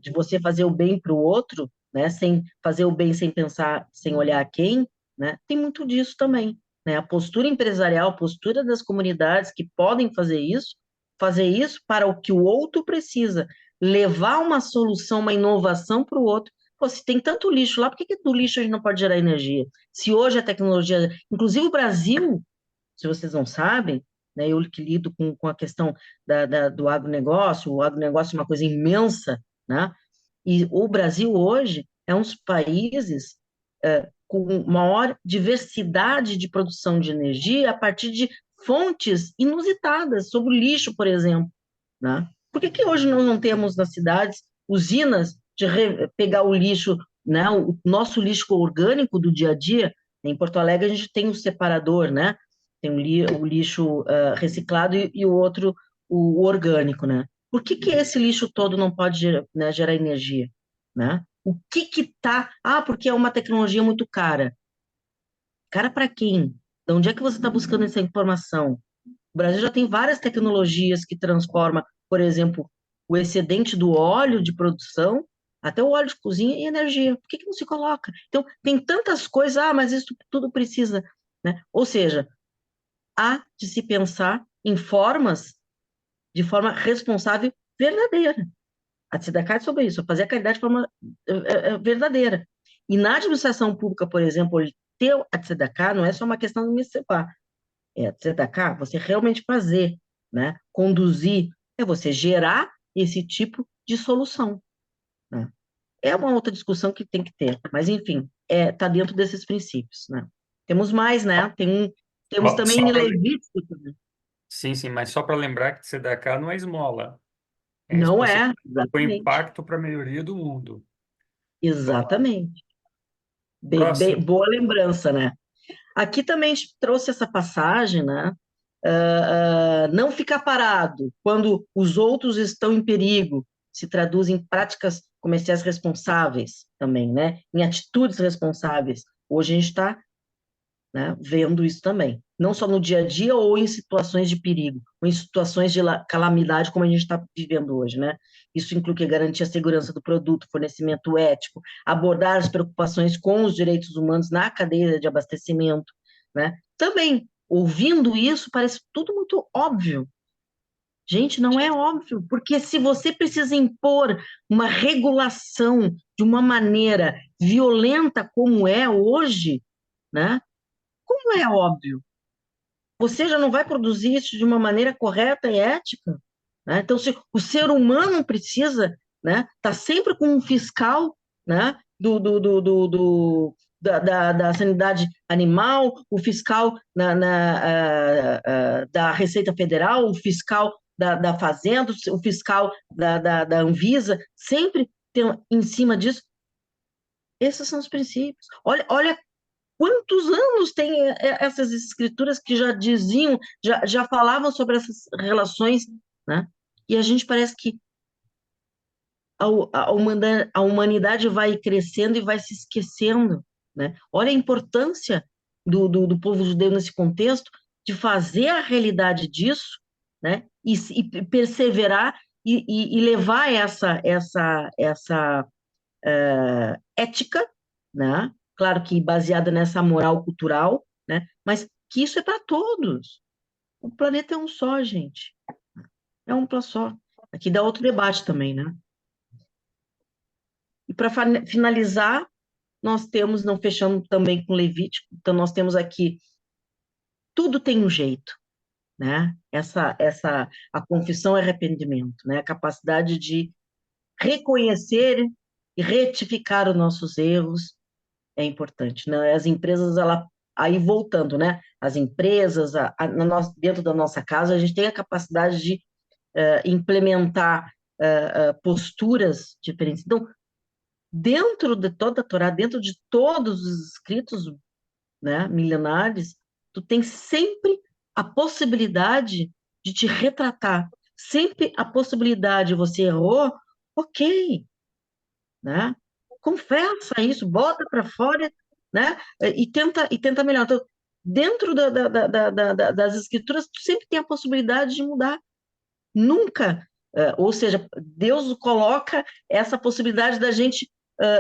de você fazer o bem para o outro, né, sem fazer o bem sem pensar, sem olhar a quem, né, tem muito disso também, né, a postura empresarial, a postura das comunidades que podem fazer isso para o que o outro precisa, levar uma solução, uma inovação para o outro. Pô, se tem tanto lixo lá, por que do lixo a gente não pode gerar energia? Se hoje a tecnologia, inclusive o Brasil, se vocês não sabem, né, eu que lido com a questão do agronegócio, o agronegócio é uma coisa imensa, né? E o Brasil hoje é um dos países com maior diversidade de produção de energia a partir de fontes inusitadas, sobre o lixo, por exemplo, né? Por que hoje nós não temos nas cidades usinas de pegar o lixo, né, o nosso lixo orgânico do dia a dia? Em Porto Alegre a gente tem um separador, né? Tem o lixo reciclado e o outro, o orgânico, né? Por que esse lixo todo não pode gerar energia, né? O que tá... porque é uma tecnologia muito cara. Cara para quem? De onde é que você está buscando essa informação? O Brasil já tem várias tecnologias que transformam, por exemplo, o excedente do óleo de produção, até o óleo de cozinha, em energia. Por que não se coloca? Então, tem tantas coisas, mas isso tudo precisa, né? Ou seja, há de se pensar em formas, de forma responsável, verdadeira. A tzedakah é sobre isso, fazer a caridade de forma verdadeira. E na administração pública, por exemplo, ter a tzedakah não é só uma questão de me separar. A tzedakah, você realmente fazer, né? Conduzir, é você gerar esse tipo de solução, né? É uma outra discussão que tem que ter, mas enfim, tá dentro desses princípios, né? Temos mais, né? Temos também em Levítico. Sim, mas só para lembrar que tzedakah não é esmola. Não é, o exatamente. impacto para a melhoria do mundo. Exatamente. Próximo. Boa lembrança, né? Aqui também a gente trouxe essa passagem, né? Não ficar parado quando os outros estão em perigo, se traduz em práticas comerciais responsáveis também, né? Em atitudes responsáveis. Hoje a gente está, né, vendo isso também. Não só no dia a dia ou em situações de perigo, ou em situações de calamidade, como a gente está vivendo hoje, né? Isso inclui que garantir a segurança do produto, fornecimento ético, abordar as preocupações com os direitos humanos na cadeia de abastecimento, né? Também, ouvindo isso, parece tudo muito óbvio. Gente, não é óbvio, porque se você precisa impor uma regulação de uma maneira violenta como é hoje, né? Como é óbvio? Você já não vai produzir isso de uma maneira correta e ética, né? Então, se o ser humano precisa, né, tá sempre com um fiscal, né, da sanidade animal, o fiscal da Receita Federal, o fiscal da Fazenda, o fiscal da Anvisa, sempre tem em cima disso. Esses são os princípios. Olha quantos anos tem essas escrituras que já diziam, já falavam sobre essas relações, né? E a gente parece que a humanidade vai crescendo e vai se esquecendo, né? Olha a importância do povo judeu nesse contexto, de fazer a realidade disso, né? E perseverar e levar essa ética, né? Claro que baseada nessa moral cultural, né? Mas que isso é para todos. O planeta é um só, gente. É um só. Aqui dá outro debate também, né? E para finalizar, nós temos, não fechando também com Levítico, então nós temos aqui, tudo tem um jeito, né? A confissão e arrependimento, né? A capacidade de reconhecer e retificar os nossos erros é importante, né? As empresas, aí voltando, né? As empresas, dentro da nossa casa, a gente tem a capacidade de implementar posturas diferentes. Então, dentro de toda a Torá, dentro de todos os escritos, né, milenares, tu tem sempre a possibilidade de te retratar, sempre a possibilidade, você errou, ok, né? Confessa isso, bota para fora, né? E tenta melhorar. Então, dentro das escrituras, tu sempre tem a possibilidade de mudar. Nunca, ou seja, Deus coloca essa possibilidade da gente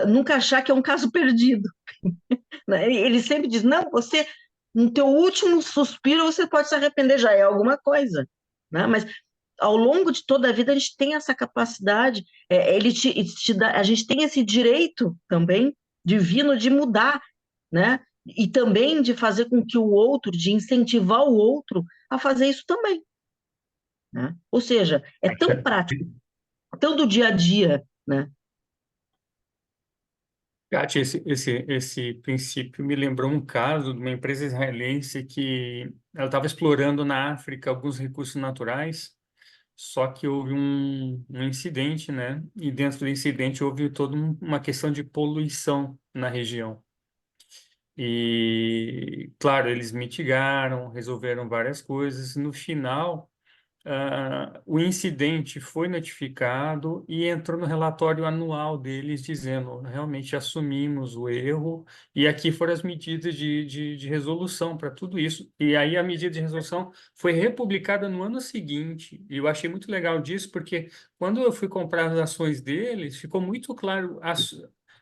nunca achar que é um caso perdido. Né? Ele sempre diz, não, você, no teu último suspiro, você pode se arrepender, já é alguma coisa. Né? Mas ao longo de toda a vida a gente tem essa capacidade, ele te dá, a gente tem esse direito também divino de mudar, né? E também de fazer com que o outro, de incentivar o outro a fazer isso também. Né? Ou seja, é tão prático, tão do dia a dia, né? Kátia, esse princípio me lembrou um caso de uma empresa israelense que ela estava explorando na África alguns recursos naturais, só que houve um incidente, né? E dentro do incidente houve toda uma questão de poluição na região. E, claro, eles mitigaram, resolveram várias coisas. No final, o incidente foi notificado e entrou no relatório anual deles, dizendo: realmente assumimos o erro, e aqui foram as medidas de resolução para tudo isso. E aí a medida de resolução foi republicada no ano seguinte, e eu achei muito legal disso, porque quando eu fui comprar as ações deles, ficou muito claro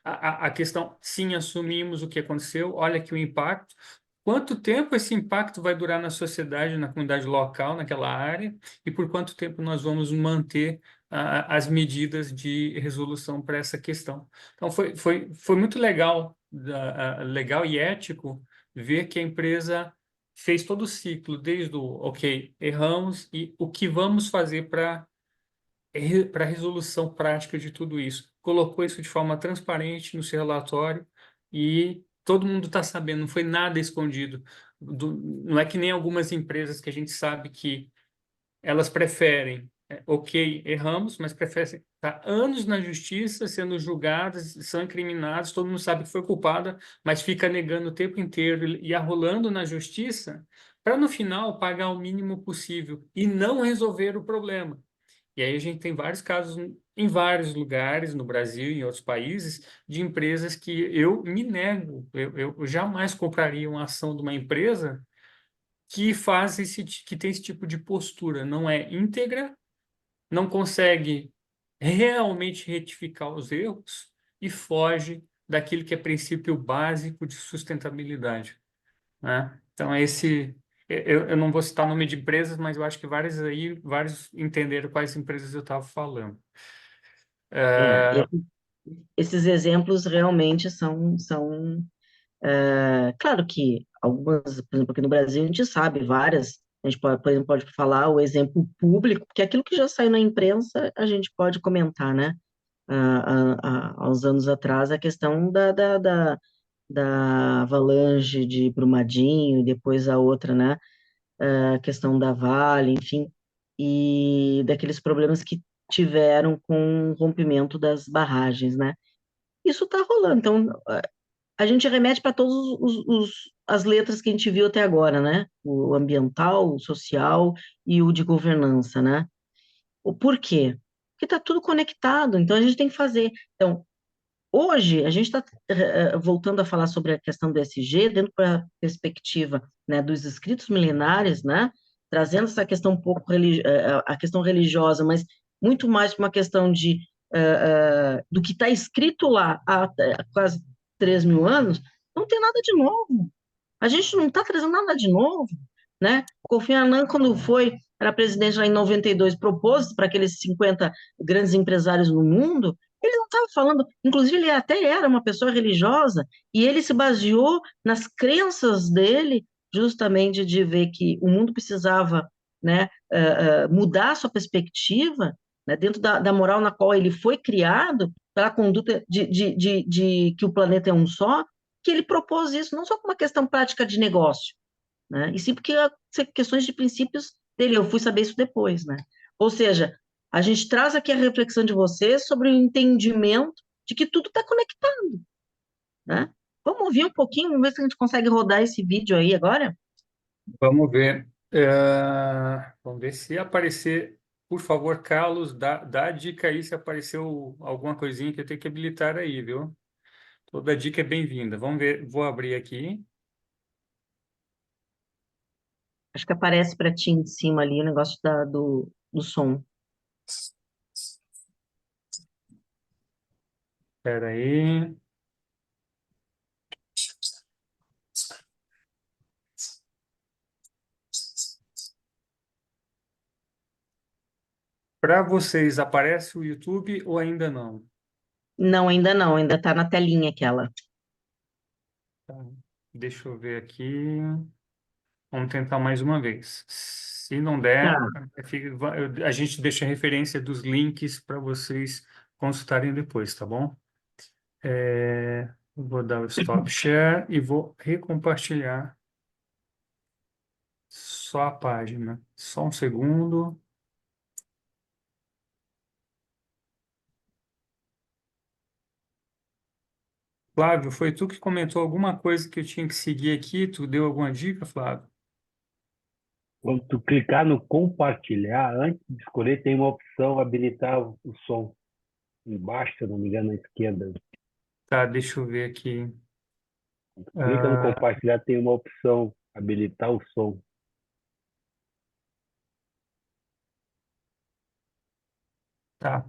a questão: sim, assumimos o que aconteceu, olha aqui o impacto. Quanto tempo esse impacto vai durar na sociedade, na comunidade local, naquela área, e por quanto tempo nós vamos manter as medidas de resolução para essa questão. Então, foi muito legal, legal e ético ver que a empresa fez todo o ciclo, desde o, ok, erramos, e o que vamos fazer para a resolução prática de tudo isso. Colocou isso de forma transparente no seu relatório e todo mundo está sabendo, não foi nada escondido. Não é que nem algumas empresas que a gente sabe que elas preferem, ok, erramos, mas preferem estar anos na justiça, sendo julgadas, são incriminadas, todo mundo sabe que foi culpada, mas fica negando o tempo inteiro e arrolando na justiça para, no final, pagar o mínimo possível e não resolver o problema. E aí a gente tem vários casos em vários lugares, no Brasil e em outros países, de empresas que eu me nego, eu jamais compraria uma ação de uma empresa que que tem esse tipo de postura, não é íntegra, não consegue realmente retificar os erros e foge daquilo que é princípio básico de sustentabilidade, né? Então, eu não vou citar o nome de empresas, mas eu acho que vários entenderam quais empresas eu estava falando. É, esses exemplos realmente claro que algumas, por exemplo, aqui no Brasil a gente sabe várias, a gente pode, por exemplo, pode falar o exemplo público, porque aquilo que já saiu na imprensa a gente pode comentar, né? há uns anos atrás a questão da avalanche de Brumadinho, e depois a outra, né? A questão da Vale, enfim, e daqueles problemas que tiveram com o rompimento das barragens, né? Isso está rolando. Então, a gente remete para todas as letras que a gente viu até agora, né? O ambiental, o social e o de governança, né? O porquê? Porque está tudo conectado, então a gente tem que fazer. Então, hoje, a gente está voltando a falar sobre a questão do ESG dentro da perspectiva, né, dos escritos milenares, né, trazendo essa questão um pouco a questão religiosa, mas muito mais para uma questão do que está escrito lá há quase 3.000 anos, não tem nada de novo. A gente não está trazendo nada de novo, né? Kofi Annan, quando era presidente lá em 92, propôs para aqueles 50 grandes empresários no mundo, ele não estava falando, inclusive ele até era uma pessoa religiosa, e ele se baseou nas crenças dele, justamente de ver que o mundo precisava, né, mudar sua perspectiva, né, dentro da moral na qual ele foi criado, pela conduta de que o planeta é um só, que ele propôs isso, não só como uma questão prática de negócio, né, e sim porque questões de princípios dele, eu fui saber isso depois, né, ou seja, a gente traz aqui a reflexão de vocês sobre o entendimento de que tudo está conectado, né? Vamos ouvir um pouquinho, vamos ver se a gente consegue rodar esse vídeo aí agora? Vamos ver. Vamos ver se aparecer. Por favor, Carlos, dá a dica aí se apareceu alguma coisinha que eu tenho que habilitar aí, viu? Toda dica é bem-vinda. Vamos ver. Vou abrir aqui. Acho que aparece para ti em cima ali o negócio do som. Espera aí. Para vocês, aparece o YouTube ou ainda não? Não, ainda está na telinha aquela. Tá. Deixa eu ver aqui. Vamos tentar mais uma vez. Se não der, Tá. a gente deixa a referência dos links para vocês consultarem depois, tá bom? Vou dar o stop share e vou recompartilhar só a página. Só um segundo. Flávio, foi tu que comentou alguma coisa que eu tinha que seguir aqui? Tu deu alguma dica, Flávio? Quando tu clicar no compartilhar, antes de escolher, tem uma opção habilitar o som. Embaixo, se eu não me engano, à esquerda. Tá, deixa eu ver aqui. Clica no Ah, compartilhar, tem uma opção habilitar o som. tá.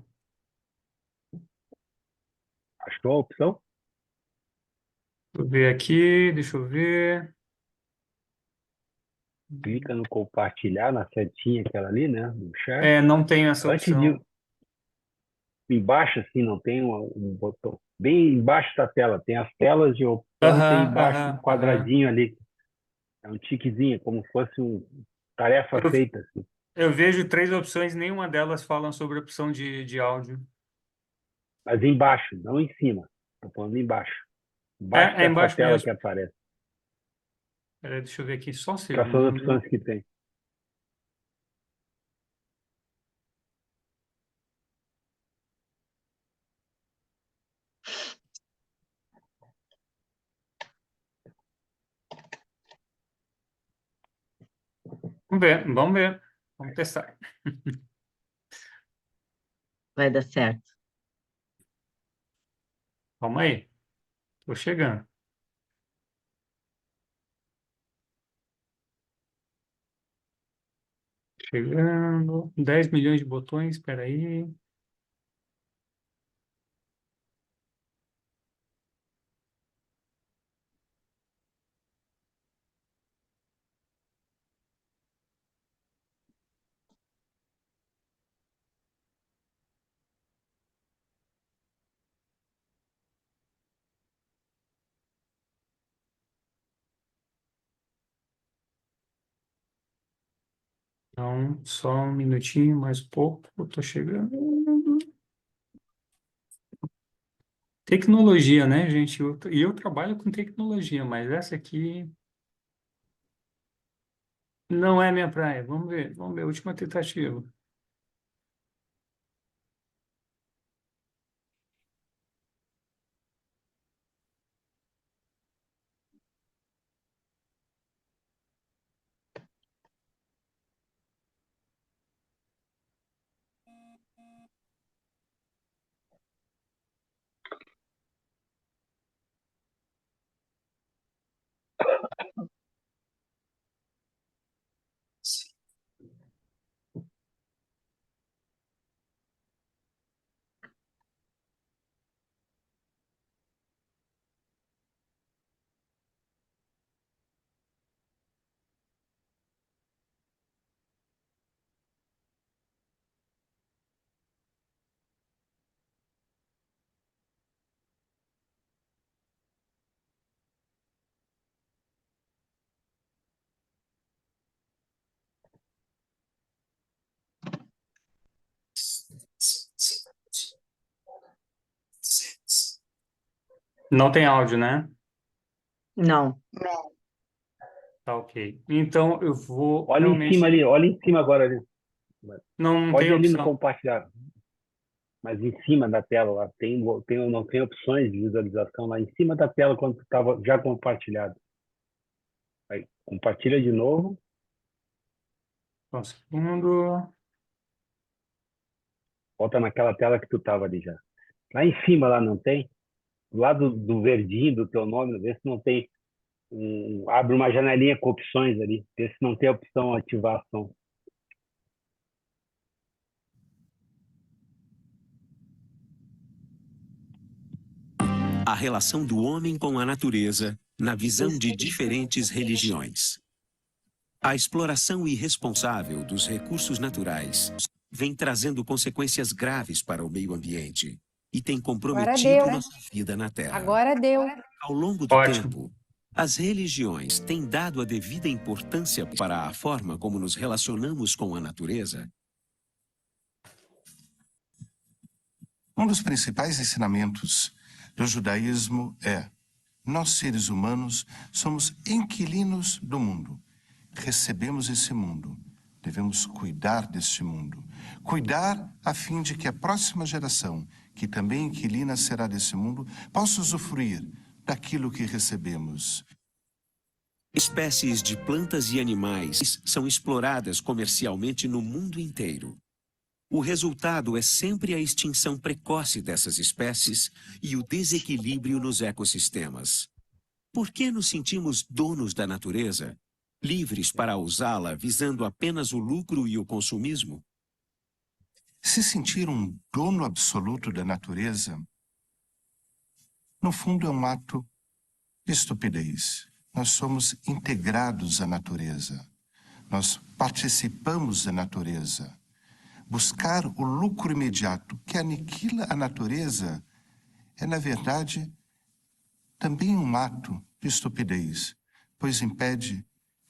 Achou a opção? Deixa eu ver aqui, deixa eu ver. Clica no compartilhar, na setinha aquela ali, né? No chat. Não tenho essa Antes opção. de, embaixo, assim, não tem um botão. Bem embaixo da tela, tem as telas de opção e tem Aham, embaixo um aham, aham. quadradinho ali. É um tiquezinho, como se fosse uma tarefa Eu, feita, assim. eu vejo três opções, nenhuma delas falam sobre a opção de áudio. Mas embaixo, não em cima. Estou falando embaixo. Embaixo É dessa embaixo tela que mesmo. aparece. Peraí, deixa eu ver aqui só um Quais são as segundo. opções que tem? Vamos ver, vamos ver. Vamos testar. Vai dar certo. Calma aí. Tô chegando. Chegando. 10 milhões de botões, espera aí. Então, só um minutinho, mais pouco. Eu tô chegando. Tecnologia, né, gente? E eu trabalho com tecnologia, mas essa aqui não é minha praia. Vamos ver, última tentativa. Não tem áudio, né? Não. Tá ok. Então eu vou Olha em cima realmente. ali, olha em cima agora ali. Não Pode tem ir ali no opção. compartilhar, mas em cima da tela lá não tem opções de visualização lá em cima da tela quando estava já compartilhado. Aí, compartilha de novo. Só um segundo. Volta naquela tela que tu estava ali já. Lá em cima lá não tem? Do lado do verdinho do teu nome, vê se não tem abre uma janelinha com opções ali, vê se não tem a opção ativação. A relação do homem com a natureza na visão de diferentes religiões. A exploração irresponsável dos recursos naturais vem trazendo consequências graves para o meio ambiente e tem comprometido deu. nossa vida na Terra. Agora deu. Ao longo do Ótimo. tempo, as religiões têm dado a devida importância para a forma como nos relacionamos com a natureza. Um dos principais ensinamentos do judaísmo é: nós, seres humanos, somos inquilinos do mundo. Recebemos esse mundo. Devemos cuidar deste mundo. Cuidar a fim de que a próxima geração, que também inquilina será desse mundo, possa usufruir daquilo que recebemos. Espécies de plantas e animais são exploradas comercialmente no mundo inteiro. O resultado é sempre a extinção precoce dessas espécies e o desequilíbrio nos ecossistemas. Por que nos sentimos donos da natureza, livres para usá-la visando apenas o lucro e o consumismo? Se sentir um dono absoluto da natureza, no fundo é um ato de estupidez. Nós somos integrados à natureza. Nós participamos da natureza. Buscar o lucro imediato que aniquila a natureza é, na verdade, também um ato de estupidez, pois impede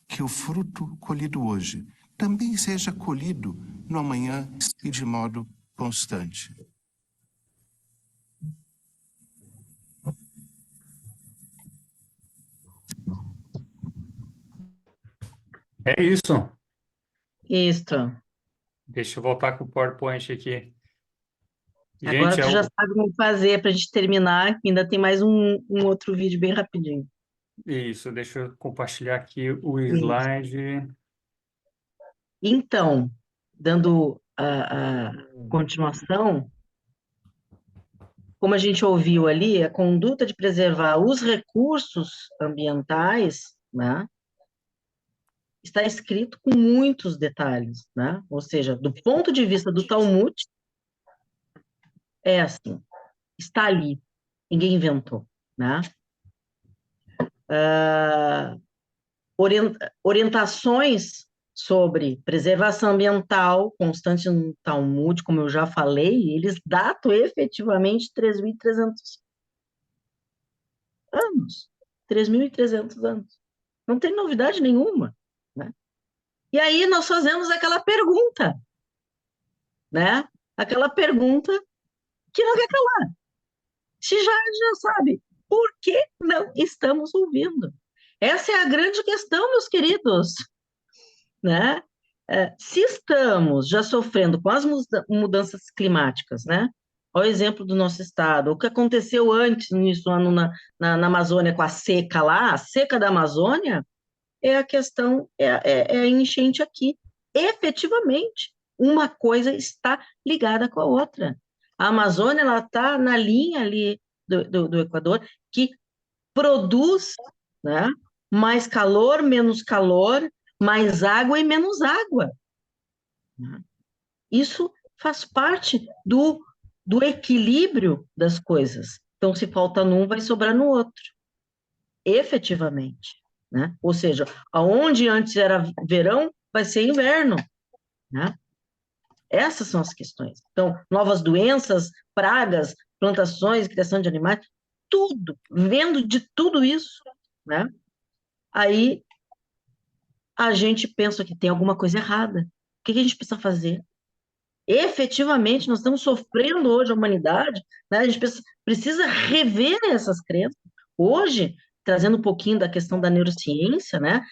que o fruto colhido hoje também seja colhido no amanhã e de modo constante. É isso. Isto. Deixa eu voltar com o PowerPoint aqui. Agora Gente, tu já sabe como fazer para a gente terminar, que ainda tem mais um outro vídeo bem rapidinho. isso, deixa eu compartilhar aqui o Isso. slide. Então, dando a continuação, como a gente ouviu ali, a conduta de preservar os recursos ambientais, né, está escrito com muitos detalhes, né? Ou seja, do ponto de vista do Talmud, é assim, está ali, ninguém inventou, né? Orientações sobre preservação ambiental constante no Talmud, como eu já falei, eles datam efetivamente 3.300 anos. 3.300 anos. Não tem novidade nenhuma, né? E aí nós fazemos aquela pergunta, né? Aquela pergunta que não quer calar. Se já sabe, por que não estamos ouvindo? Essa é a grande questão, meus queridos, né? Se estamos já sofrendo com as mudanças climáticas, né? Olha o exemplo do nosso estado, o que aconteceu antes nisso ano na Amazônia com a seca lá, a seca da Amazônia, é a questão, é a enchente aqui. Efetivamente, uma coisa está ligada com a outra. A Amazônia, ela está na linha ali do Equador, que produz, né, mais calor, mais água e menos água. Isso faz parte do equilíbrio das coisas. Então, se falta num, vai sobrar no outro. Efetivamente, né? Ou seja, aonde antes era verão, vai ser inverno, né? Essas são as questões. Então, novas doenças, pragas, plantações, criação de animais, tudo, vendo de tudo isso, né? Aí a gente pensa que tem alguma coisa errada. O que a gente precisa fazer? Efetivamente, nós estamos sofrendo hoje a humanidade, né? A gente precisa rever essas crenças. Hoje, trazendo um pouquinho da questão da neurociência, né?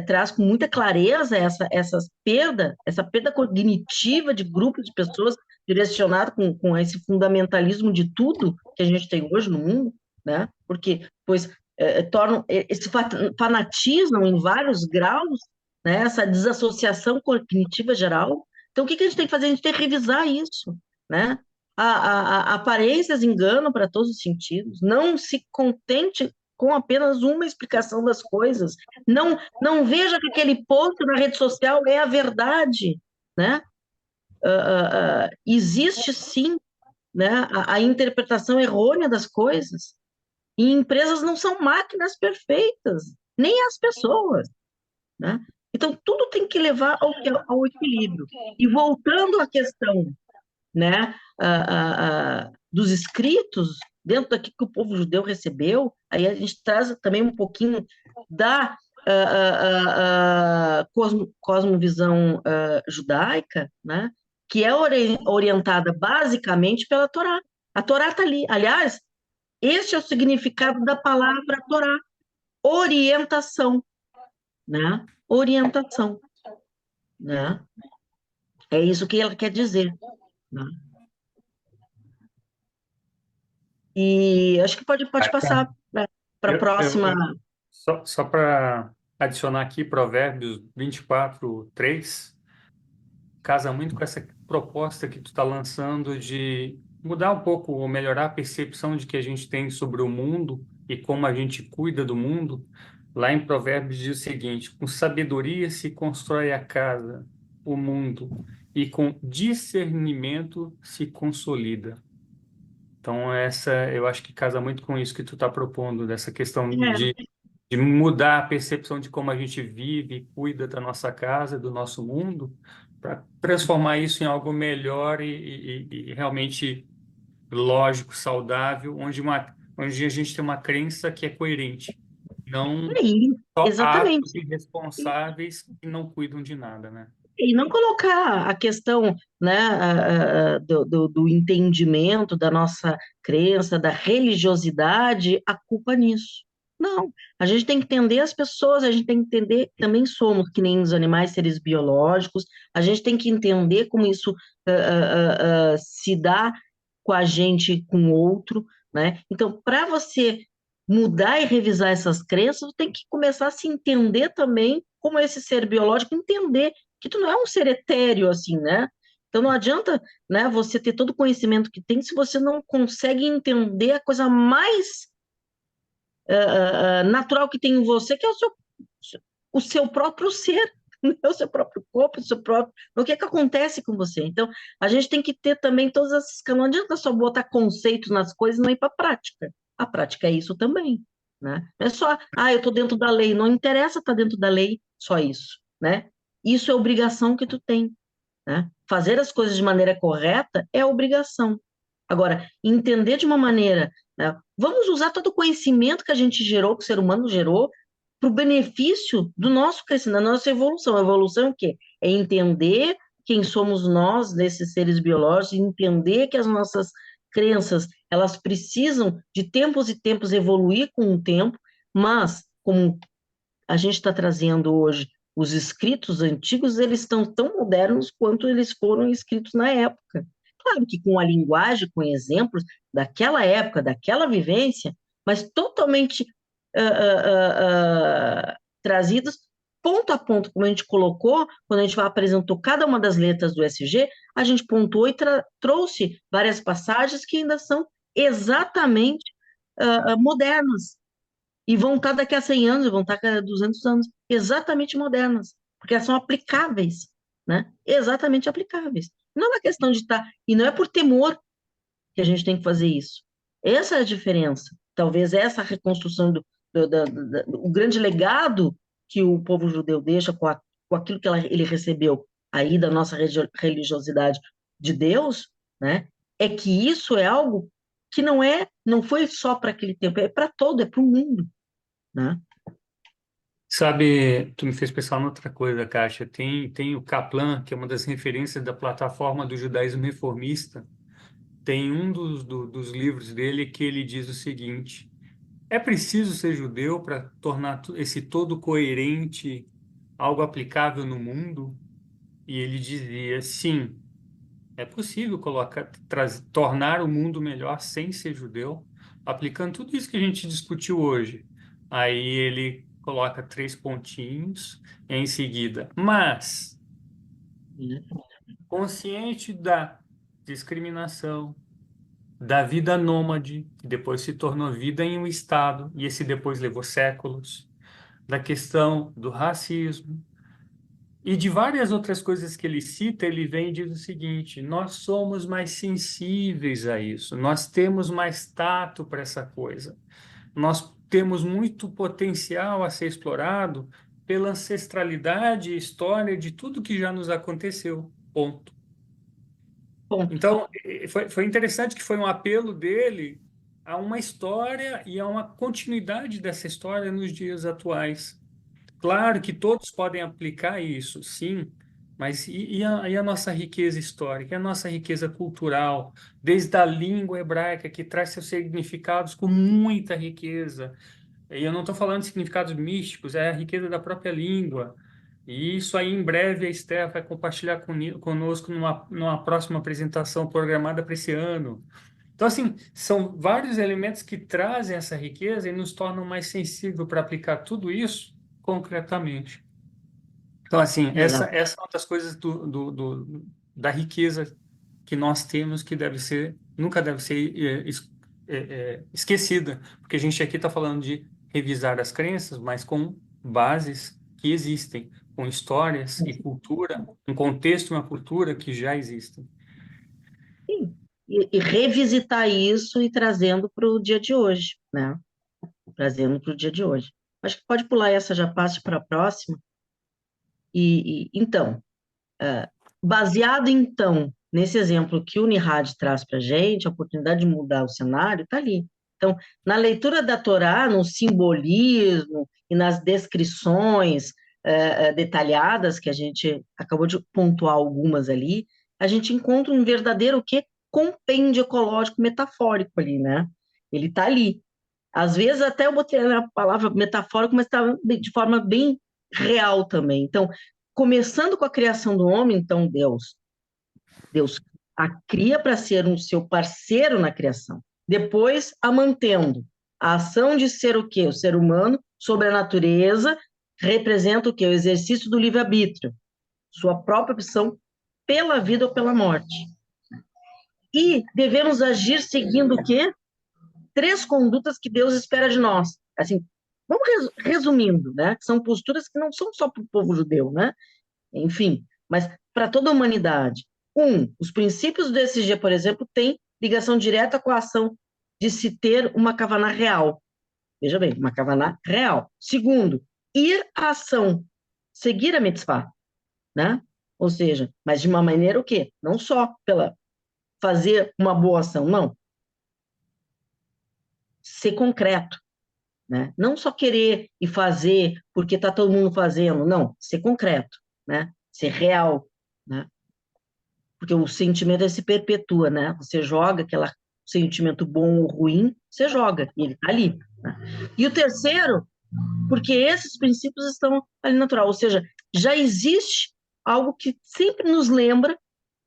Traz com muita clareza essa perda cognitiva de grupos de pessoas direcionado com esse fundamentalismo de tudo que a gente tem hoje no mundo, né? Porque, pois, se fanatizam em vários graus, né? Essa desassociação cognitiva geral. Então, o que a gente tem que fazer? A gente tem que revisar isso, né? Aparências enganam para todos os sentidos. Não se contente com apenas uma explicação das coisas. Não veja que aquele post na rede social é a verdade, né? Existe, sim, né, a interpretação errônea das coisas. E empresas não são máquinas perfeitas, nem as pessoas, né? Então, tudo tem que levar ao equilíbrio. E voltando à questão, né, dos escritos, dentro daquilo que o povo judeu recebeu, aí a gente traz também um pouquinho da cosmovisão judaica, né, que é orientada basicamente pela Torá. A Torá está ali. Aliás, este é o significado da palavra Torá, orientação, né? Orientação, né? É isso que ela quer dizer, né? E acho que pode passar para a próxima. Só para adicionar aqui, Provérbios 24:3, casa muito com essa proposta que tu está lançando de mudar um pouco ou melhorar a percepção de que a gente tem sobre o mundo e como a gente cuida do mundo. Lá em Provérbios diz o seguinte: com sabedoria se constrói a casa, o mundo, e com discernimento se consolida. Então, eu acho que casa muito com isso que tu está propondo, dessa questão de mudar a percepção de como a gente vive e cuida da nossa casa, do nosso mundo, para transformar isso em algo melhor e realmente lógico, saudável, onde a gente tem uma crença que é coerente, não só Exatamente. atos irresponsáveis que não cuidam de nada, né? E não colocar a questão, né, do entendimento da nossa crença, da religiosidade, a culpa nisso. Não, a gente tem que entender as pessoas, a gente tem que entender que também somos que nem os animais, seres biológicos, a gente tem que entender como isso se dá com a gente, com o outro, né? Então, para você mudar e revisar essas crenças, tem que começar a se entender também como esse ser biológico, entender que tu não é um ser etéreo, assim, né? Então não adianta, né, você ter todo o conhecimento que tem se você não consegue entender a coisa mais natural que tem em você, que é o seu próprio ser, o seu próprio corpo, o que é que acontece com você. Então, a gente tem que ter também todas essas não adianta só botar conceitos nas coisas e não ir para a prática. A prática é isso também, né? Não é só, eu estou dentro da lei, não interessa estar dentro da lei, só isso, né? Isso é obrigação que tu tem, né? Fazer as coisas de maneira correta é obrigação. Agora, entender de uma maneira, né? Vamos usar todo o conhecimento que a gente gerou, que o ser humano gerou, para o benefício do nosso crescimento, da nossa evolução. A evolução é o quê? É entender quem somos nós, desses seres biológicos, entender que as nossas crenças, elas precisam de tempos e tempos evoluir com o tempo, mas como a gente está trazendo hoje os escritos antigos, eles estão tão modernos quanto eles foram escritos na época. Claro que com a linguagem, com exemplos daquela época, daquela vivência, mas totalmente trazidos ponto a ponto, como a gente colocou, quando a gente apresentou cada uma das letras do SG, a gente pontuou e trouxe várias passagens que ainda são exatamente modernas. E vão estar daqui a 100 anos, vão estar daqui a 200 anos, exatamente modernas, porque elas são aplicáveis, né? Exatamente aplicáveis. Não é uma questão de estar... E não é por temor que a gente tem que fazer isso. Essa é a diferença. Talvez essa reconstrução o grande legado que o povo judeu deixa com aquilo que ele recebeu aí da nossa religiosidade de Deus, né? É que isso é algo que não foi só para aquele tempo, é para todo, é para o mundo, né? Sabe, tu me fez pensar noutra coisa, Kátia. Tem o Kaplan, que é uma das referências da plataforma do judaísmo reformista. Tem um dos livros dele que ele diz o seguinte: é preciso ser judeu para tornar esse todo coerente algo aplicável no mundo? E ele dizia, sim, é possível tornar o mundo melhor sem ser judeu, aplicando tudo isso que a gente discutiu hoje. Aí ele coloca 3 pontinhos em seguida. Mas, consciente da discriminação, da vida nômade, que depois se tornou vida em um estado, e esse depois levou séculos, da questão do racismo, e de várias outras coisas que ele cita, ele vem e diz o seguinte: nós somos mais sensíveis a isso, nós temos mais tato para essa coisa, nós temos muito potencial a ser explorado pela ancestralidade e história de tudo que já nos aconteceu. Ponto. Ponto. Então, foi interessante que foi um apelo dele a uma história e a uma continuidade dessa história nos dias atuais. Claro que todos podem aplicar isso, sim, mas e a nossa riqueza histórica, e a nossa riqueza cultural, desde a língua hebraica, que traz seus significados com muita riqueza. E eu não estou falando de significados místicos, é a riqueza da própria língua. E isso aí, em breve, a Esther vai compartilhar conosco numa próxima apresentação programada para esse ano. Então, assim, são vários elementos que trazem essa riqueza e nos tornam mais sensíveis para aplicar tudo isso concretamente. Então, assim, essa é uma das coisas da riqueza que nós temos que nunca deve ser esquecida, porque a gente aqui está falando de revisar as crenças, mas com bases que existem, com histórias e cultura, um contexto e uma cultura que já existem. Sim. E revisitar isso e trazendo para o dia de hoje, né? Trazendo para o dia de hoje. Acho que pode pular essa, já passe para a próxima. Então, baseado, então, nesse exemplo que o Nihad traz para a gente, a oportunidade de mudar o cenário está ali. Então, na leitura da Torá, no simbolismo e nas descrições detalhadas, que a gente acabou de pontuar algumas ali, a gente encontra um verdadeiro compêndio ecológico metafórico ali, né? Ele está ali. Às vezes até eu botei a palavra metafórico, mas está de forma bem real também. Então, começando com a criação do homem, então Deus a cria para ser um seu parceiro na criação. Depois, a mantendo. A ação de ser o quê? O ser humano sobre a natureza representa o quê? O exercício do livre-arbítrio, sua própria opção pela vida ou pela morte. E devemos agir seguindo o quê? 3 condutas que Deus espera de nós. Assim, vamos resumindo, né? Que são posturas que não são só para o povo judeu, né? Enfim, mas para toda a humanidade. Os princípios do ESG, por exemplo, têm ligação direta com a ação de se ter uma kavaná real. Veja bem, uma kavaná real. Segundo, ir à ação, seguir a mitzvah, né? Ou seja, mas de uma maneira o quê? Não só pela fazer uma boa ação, não. Ser concreto, né? Não só querer e fazer porque está todo mundo fazendo, não. Ser concreto, né? Ser real, né? Porque o sentimento se perpetua, né? Você joga sentimento bom ou ruim, você joga, e ele está ali. Né? E o terceiro, porque esses princípios estão ali natural, ou seja, já existe algo que sempre nos lembra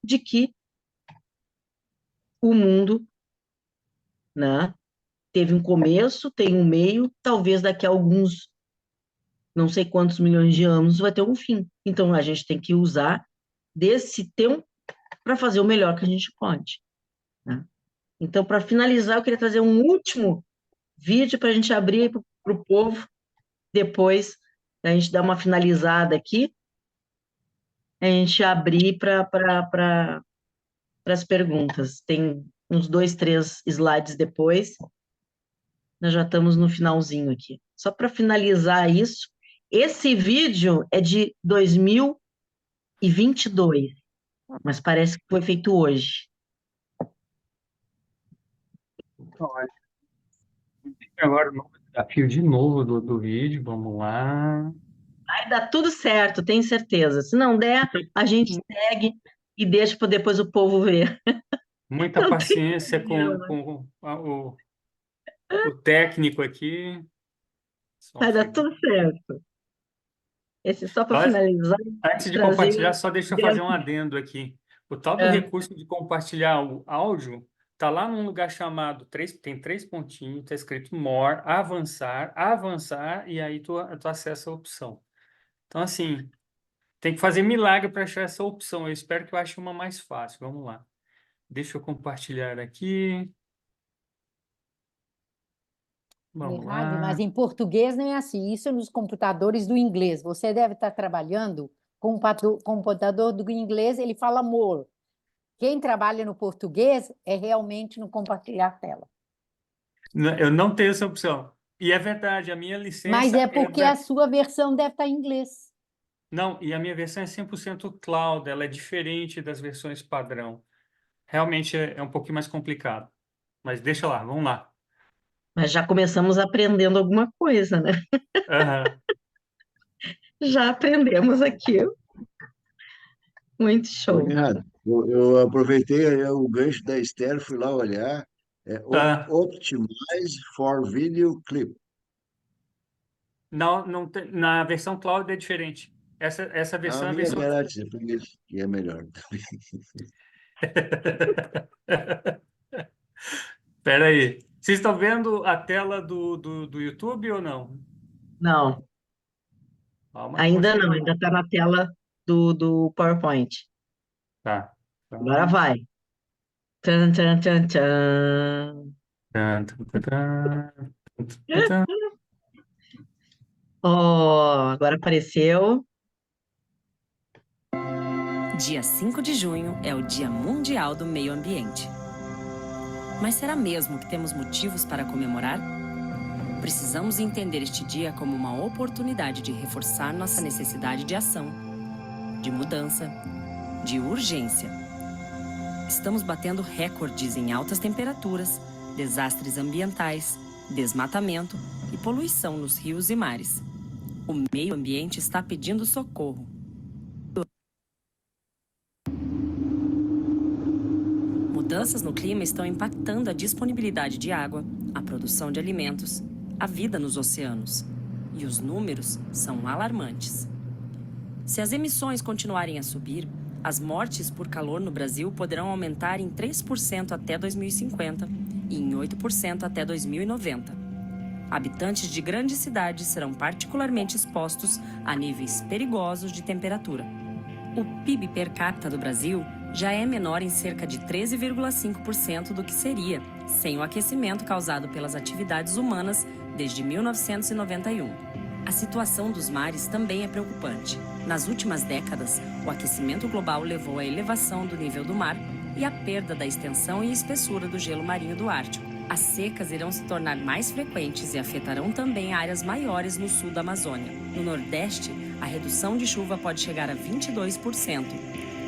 de que o mundo, né, teve um começo, tem um meio, talvez daqui a alguns, não sei quantos milhões de anos, vai ter um fim. Então, a gente tem que usar desse tempo para fazer o melhor que a gente pode. Né? Então, para finalizar, eu queria trazer um último vídeo para a gente abrir para o povo, depois a gente dar uma finalizada aqui, a gente abrir para as perguntas. Tem uns 2, 3 slides depois, nós já estamos no finalzinho aqui. Só para finalizar isso, esse vídeo é de 2022, mas parece que foi feito hoje. Olha, agora o novo desafio de novo do vídeo, vamos lá. Vai dar tudo certo, tenho certeza. Se não der, a gente segue e deixa para depois o povo ver. Muita Não tem paciência problema. com o técnico aqui. Só um Vai dar segundo. tudo certo. Esse só para Olha, finalizar, antes de trazer compartilhar, só deixa eu fazer um dentro. adendo aqui. O tal do É. recurso de compartilhar o áudio está lá num lugar chamado, tem 3 pontinhos, está escrito More, avançar, e aí tu acessa a opção. Então, assim, tem que fazer milagre para achar essa opção. Eu espero que eu ache uma mais fácil. Vamos lá. Deixa eu compartilhar aqui. Vamos Rádio, mas lá. em português não é assim. Isso é nos computadores do inglês. Você deve estar trabalhando com o computador do inglês, ele fala more. Quem trabalha no português é realmente no compartilhar tela. Eu não tenho essa opção. E é verdade, a minha licença Mas é porque a sua versão deve estar em inglês. Não, e a minha versão é 100% cloud, ela é diferente das versões padrão. Realmente é um pouquinho mais complicado. Mas deixa lá, vamos lá. Mas já começamos aprendendo alguma coisa, né? Aham. Já aprendemos aqui. Muito show. Cunhado, eu aproveitei aí o gancho da Esther, fui lá olhar, é Ah, Optimize for Video Clip. não na versão cloud é diferente. Essa A versão é a minha é versão. grátis, é por isso que é melhor. Espera aí. Vocês estão vendo a tela do YouTube ou não? Não, Calma que ainda vocês não, vão. ainda está na tela do PowerPoint. Tá. Agora Então, vai. Tchan, tchan, tchan, tchan. tan, tan, tan, tan, tan, tan. Oh, agora apareceu. Dia 5 de junho é o Dia Mundial do Meio Ambiente. Mas será mesmo que temos motivos para comemorar? Precisamos entender este dia como uma oportunidade de reforçar nossa necessidade de ação, de mudança, de urgência. Estamos batendo recordes em altas temperaturas, desastres ambientais, desmatamento e poluição nos rios e mares. O meio ambiente está pedindo socorro. Mudanças no clima estão impactando a disponibilidade de água, a produção de alimentos, a vida nos oceanos. E os números são alarmantes. Se as emissões continuarem a subir, as mortes por calor no Brasil poderão aumentar em 3% até 2050 e em 8% até 2090. Habitantes de grandes cidades serão particularmente expostos a níveis perigosos de temperatura. O PIB per capita do Brasil já é menor em cerca de 13,5% do que seria sem o aquecimento causado pelas atividades humanas desde 1991. A situação dos mares também é preocupante. Nas últimas décadas, o aquecimento global levou à elevação do nível do mar e à perda da extensão e espessura do gelo marinho do Ártico. As secas irão se tornar mais frequentes e afetarão também áreas maiores no sul da Amazônia. No Nordeste, a redução de chuva pode chegar a 22%,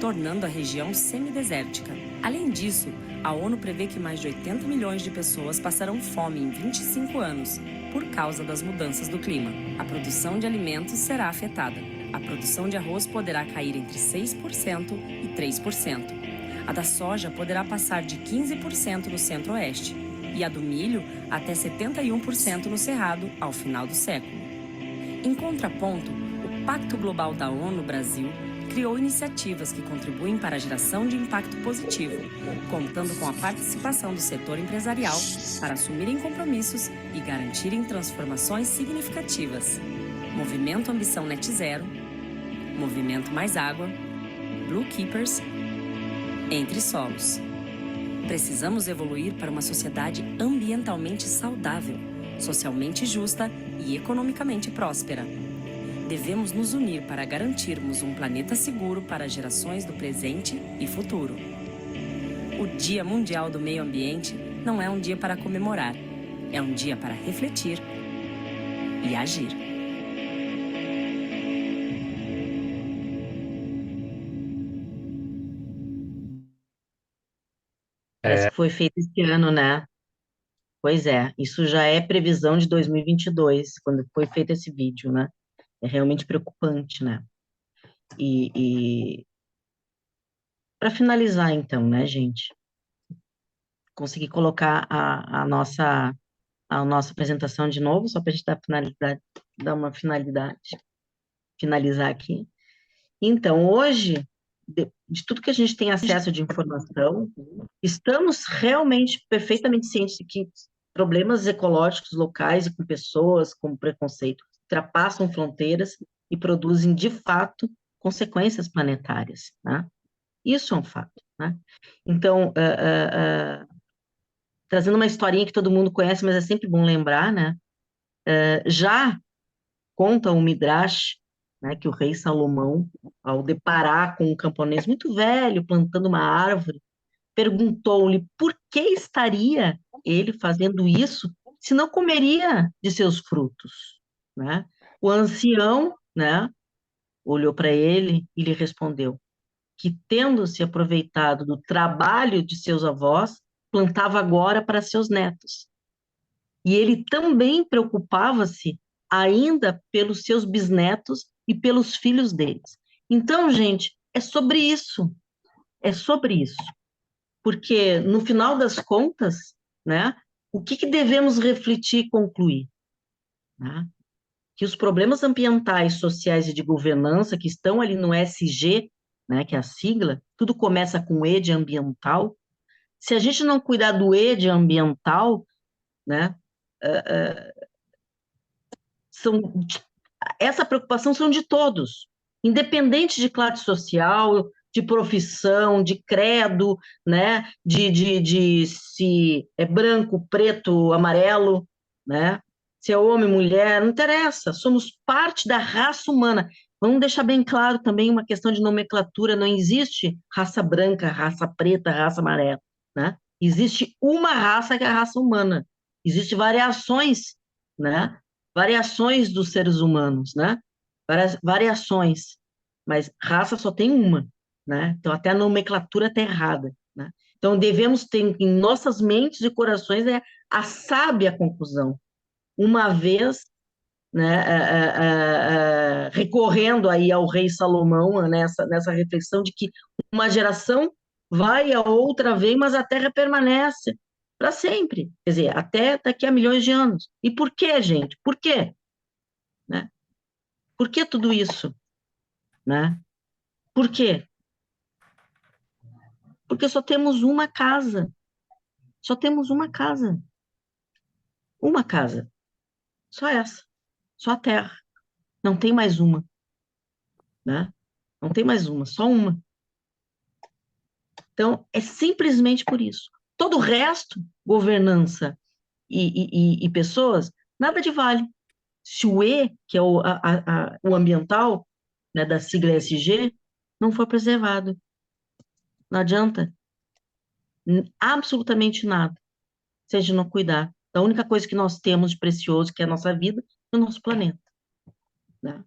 tornando a região semidesértica. Além disso, a ONU prevê que mais de 80 milhões de pessoas passarão fome em 25 anos por causa das mudanças do clima. A produção de alimentos será afetada. A produção de arroz poderá cair entre 6% e 3%. A da soja poderá passar de 15% no Centro-Oeste e a do milho até 71% no Cerrado ao final do século. Em contraponto, o Pacto Global da ONU Brasil criou iniciativas que contribuem para a geração de impacto positivo, contando com a participação do setor empresarial para assumirem compromissos e garantirem transformações significativas. Movimento Ambição Net Zero, Movimento Mais Água, Blue Keepers, Entre Solos. Precisamos evoluir para uma sociedade ambientalmente saudável, socialmente justa e economicamente próspera. Devemos nos unir para garantirmos um planeta seguro para as gerações do presente e futuro. O Dia Mundial do Meio Ambiente não é um dia para comemorar, é um dia para refletir e agir. Parece que foi feito esse ano, né? Pois é, isso já é previsão de 2022, quando foi feito esse vídeo, né? É realmente preocupante, né? E para finalizar, então, né, gente? Consegui colocar a nossa apresentação de novo, só para a gente dar uma finalizar aqui. Então, hoje, de tudo que a gente tem acesso de informação, estamos realmente perfeitamente cientes de que problemas ecológicos locais e com pessoas com preconceito ultrapassam fronteiras e produzem, de fato, consequências planetárias, né? Isso é um fato, né? Então, trazendo uma historinha que todo mundo conhece, mas é sempre bom lembrar, né? Já conta o Midrash, né, que o rei Salomão, ao deparar com um camponês muito velho plantando uma árvore, perguntou-lhe por que estaria ele fazendo isso se não comeria de seus frutos, né? O ancião, né, olhou para ele e lhe respondeu que, tendo se aproveitado do trabalho de seus avós, plantava agora para seus netos. E ele também preocupava-se ainda pelos seus bisnetos e pelos filhos deles. Então, gente, é sobre isso. É sobre isso. Porque, no final das contas, né, o que devemos refletir e concluir? Né? Que os problemas ambientais, sociais e de governança que estão ali no SG, né, que é a sigla, tudo começa com E de ambiental. Se a gente não cuidar do E de ambiental, né, essa preocupação são de todos, independente de classe social, de profissão, de credo, né, de se é branco, preto, amarelo, né, se é homem, mulher, não interessa, somos parte da raça humana. Vamos deixar bem claro também uma questão de nomenclatura, não existe raça branca, raça preta, raça amarela, né? Existe uma raça que é a raça humana, existem variações, né? Variações dos seres humanos, né? Variações, mas raça só tem uma, né? Então até a nomenclatura está errada, né? Então devemos ter em nossas mentes e corações a sábia conclusão, uma vez, né, recorrendo aí ao rei Salomão nessa reflexão de que uma geração vai, a outra vem, mas a terra permanece para sempre, quer dizer, até daqui a milhões de anos. E por quê, gente? Por quê? Né? Por que tudo isso? Né? Por quê? Porque só temos uma casa. Só temos uma casa. Uma casa. Só essa. Só a terra. Não tem mais uma. Né? Não tem mais uma, só uma. Então, é simplesmente por isso. Todo o resto, governança e pessoas, nada de vale. Se o E, que é o ambiental, né, da sigla ESG, não for preservado. Não adianta absolutamente nada, se a gente não cuidar da única coisa que nós temos de precioso, que é a nossa vida, no nosso planeta. Né?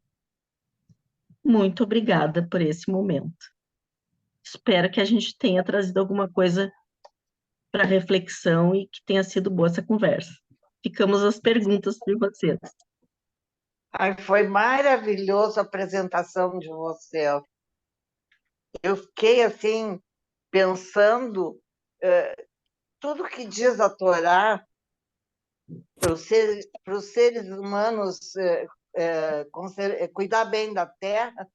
Muito obrigada por esse momento. Espero que a gente tenha trazido alguma coisa para reflexão e que tenha sido boa essa conversa. Ficamos às perguntas de vocês. Ai, foi maravilhosa a apresentação de você. Eu fiquei assim pensando tudo que diz a Torá para os seres humanos cuidar bem da terra,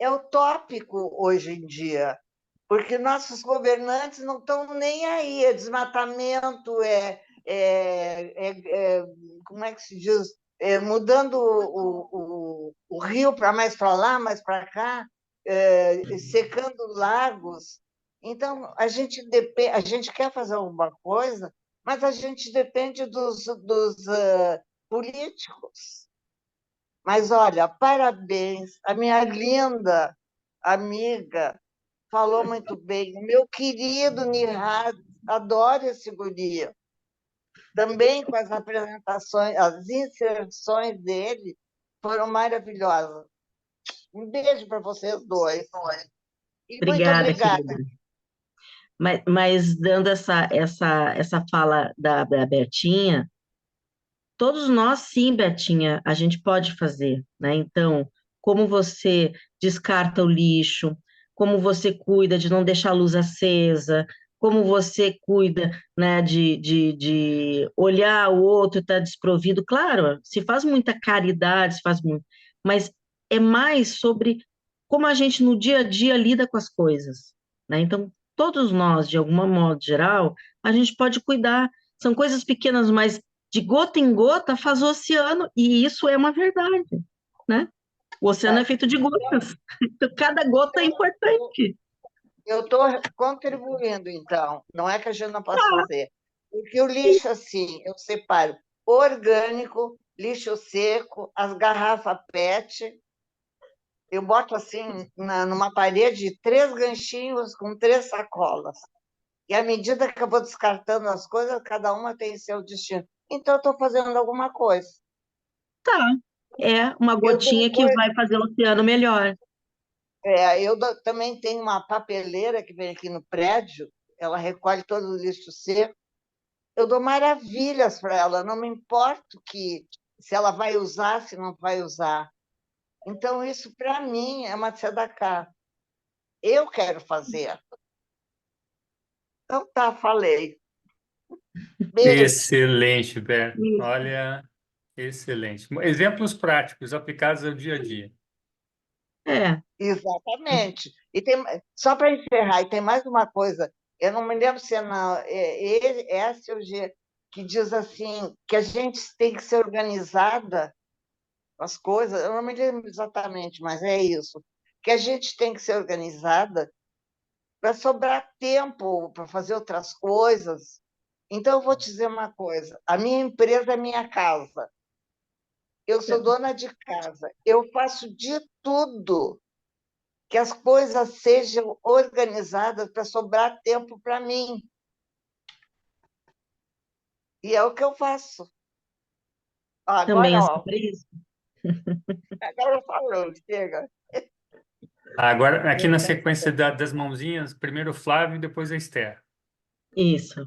é utópico hoje em dia, porque nossos governantes não estão nem aí, é desmatamento, como é que se diz? Mudando o rio para mais para lá, mais para cá, secando lagos. Então, a gente quer fazer alguma coisa, mas a gente depende dos políticos. Mas, olha, parabéns, a minha linda amiga falou muito bem. O meu querido Nihad, adoro esse guri. Também com as apresentações, as inserções dele foram maravilhosas. Um beijo para vocês dois. E muito Obrigada, obrigada. querida. Mas dando essa fala da Bertinha, todos nós, sim, Bertinha, a gente pode fazer, né? Então, como você descarta o lixo, como você cuida de não deixar a luz acesa, como você cuida, né, de olhar o outro está desprovido. Claro, se faz muita caridade, se faz muito, mas é mais sobre como a gente no dia a dia lida com as coisas, né? Então, todos nós, de alguma modo geral, a gente pode cuidar. São coisas pequenas, mas de gota em gota faz o oceano, e isso é uma verdade, né? O oceano é feito de gotas, então cada gota é importante. Eu estou contribuindo, então. Não é que a gente não possa fazer. Porque o lixo, assim, eu separo orgânico, lixo seco, as garrafas PET. Eu boto, assim, numa parede, 3 ganchinhos com 3 sacolas. E à medida que eu vou descartando as coisas, cada uma tem seu destino. Então, eu estou fazendo alguma coisa. Tá, é uma gotinha que vai fazer o oceano melhor. Também tenho uma papeleira que vem aqui no prédio, ela recolhe todo o lixo seco. Eu dou maravilhas para ela, não me importo se ela vai usar, se não vai usar. Então, isso, para mim, é uma tzedaká. Eu quero fazer. Então, tá, falei. Beijo. Excelente, Berta. Olha, excelente. Exemplos práticos aplicados ao dia a dia. Exatamente. E só para encerrar, e tem mais uma coisa, eu não me lembro se é na S ou G, que diz assim, que a gente tem que ser organizada, as coisas, eu não me lembro exatamente, mas é isso, que a gente tem que ser organizada para sobrar tempo para fazer outras coisas. Então, eu vou te dizer uma coisa, a minha empresa é minha casa, eu sou dona de casa, eu faço de tudo que as coisas sejam organizadas para sobrar tempo para mim. E é o que eu faço. Também é Agora, sobre isso. agora falou, chega. Agora, aqui na sequência das mãozinhas, primeiro o Flávio e depois a Esther. Isso.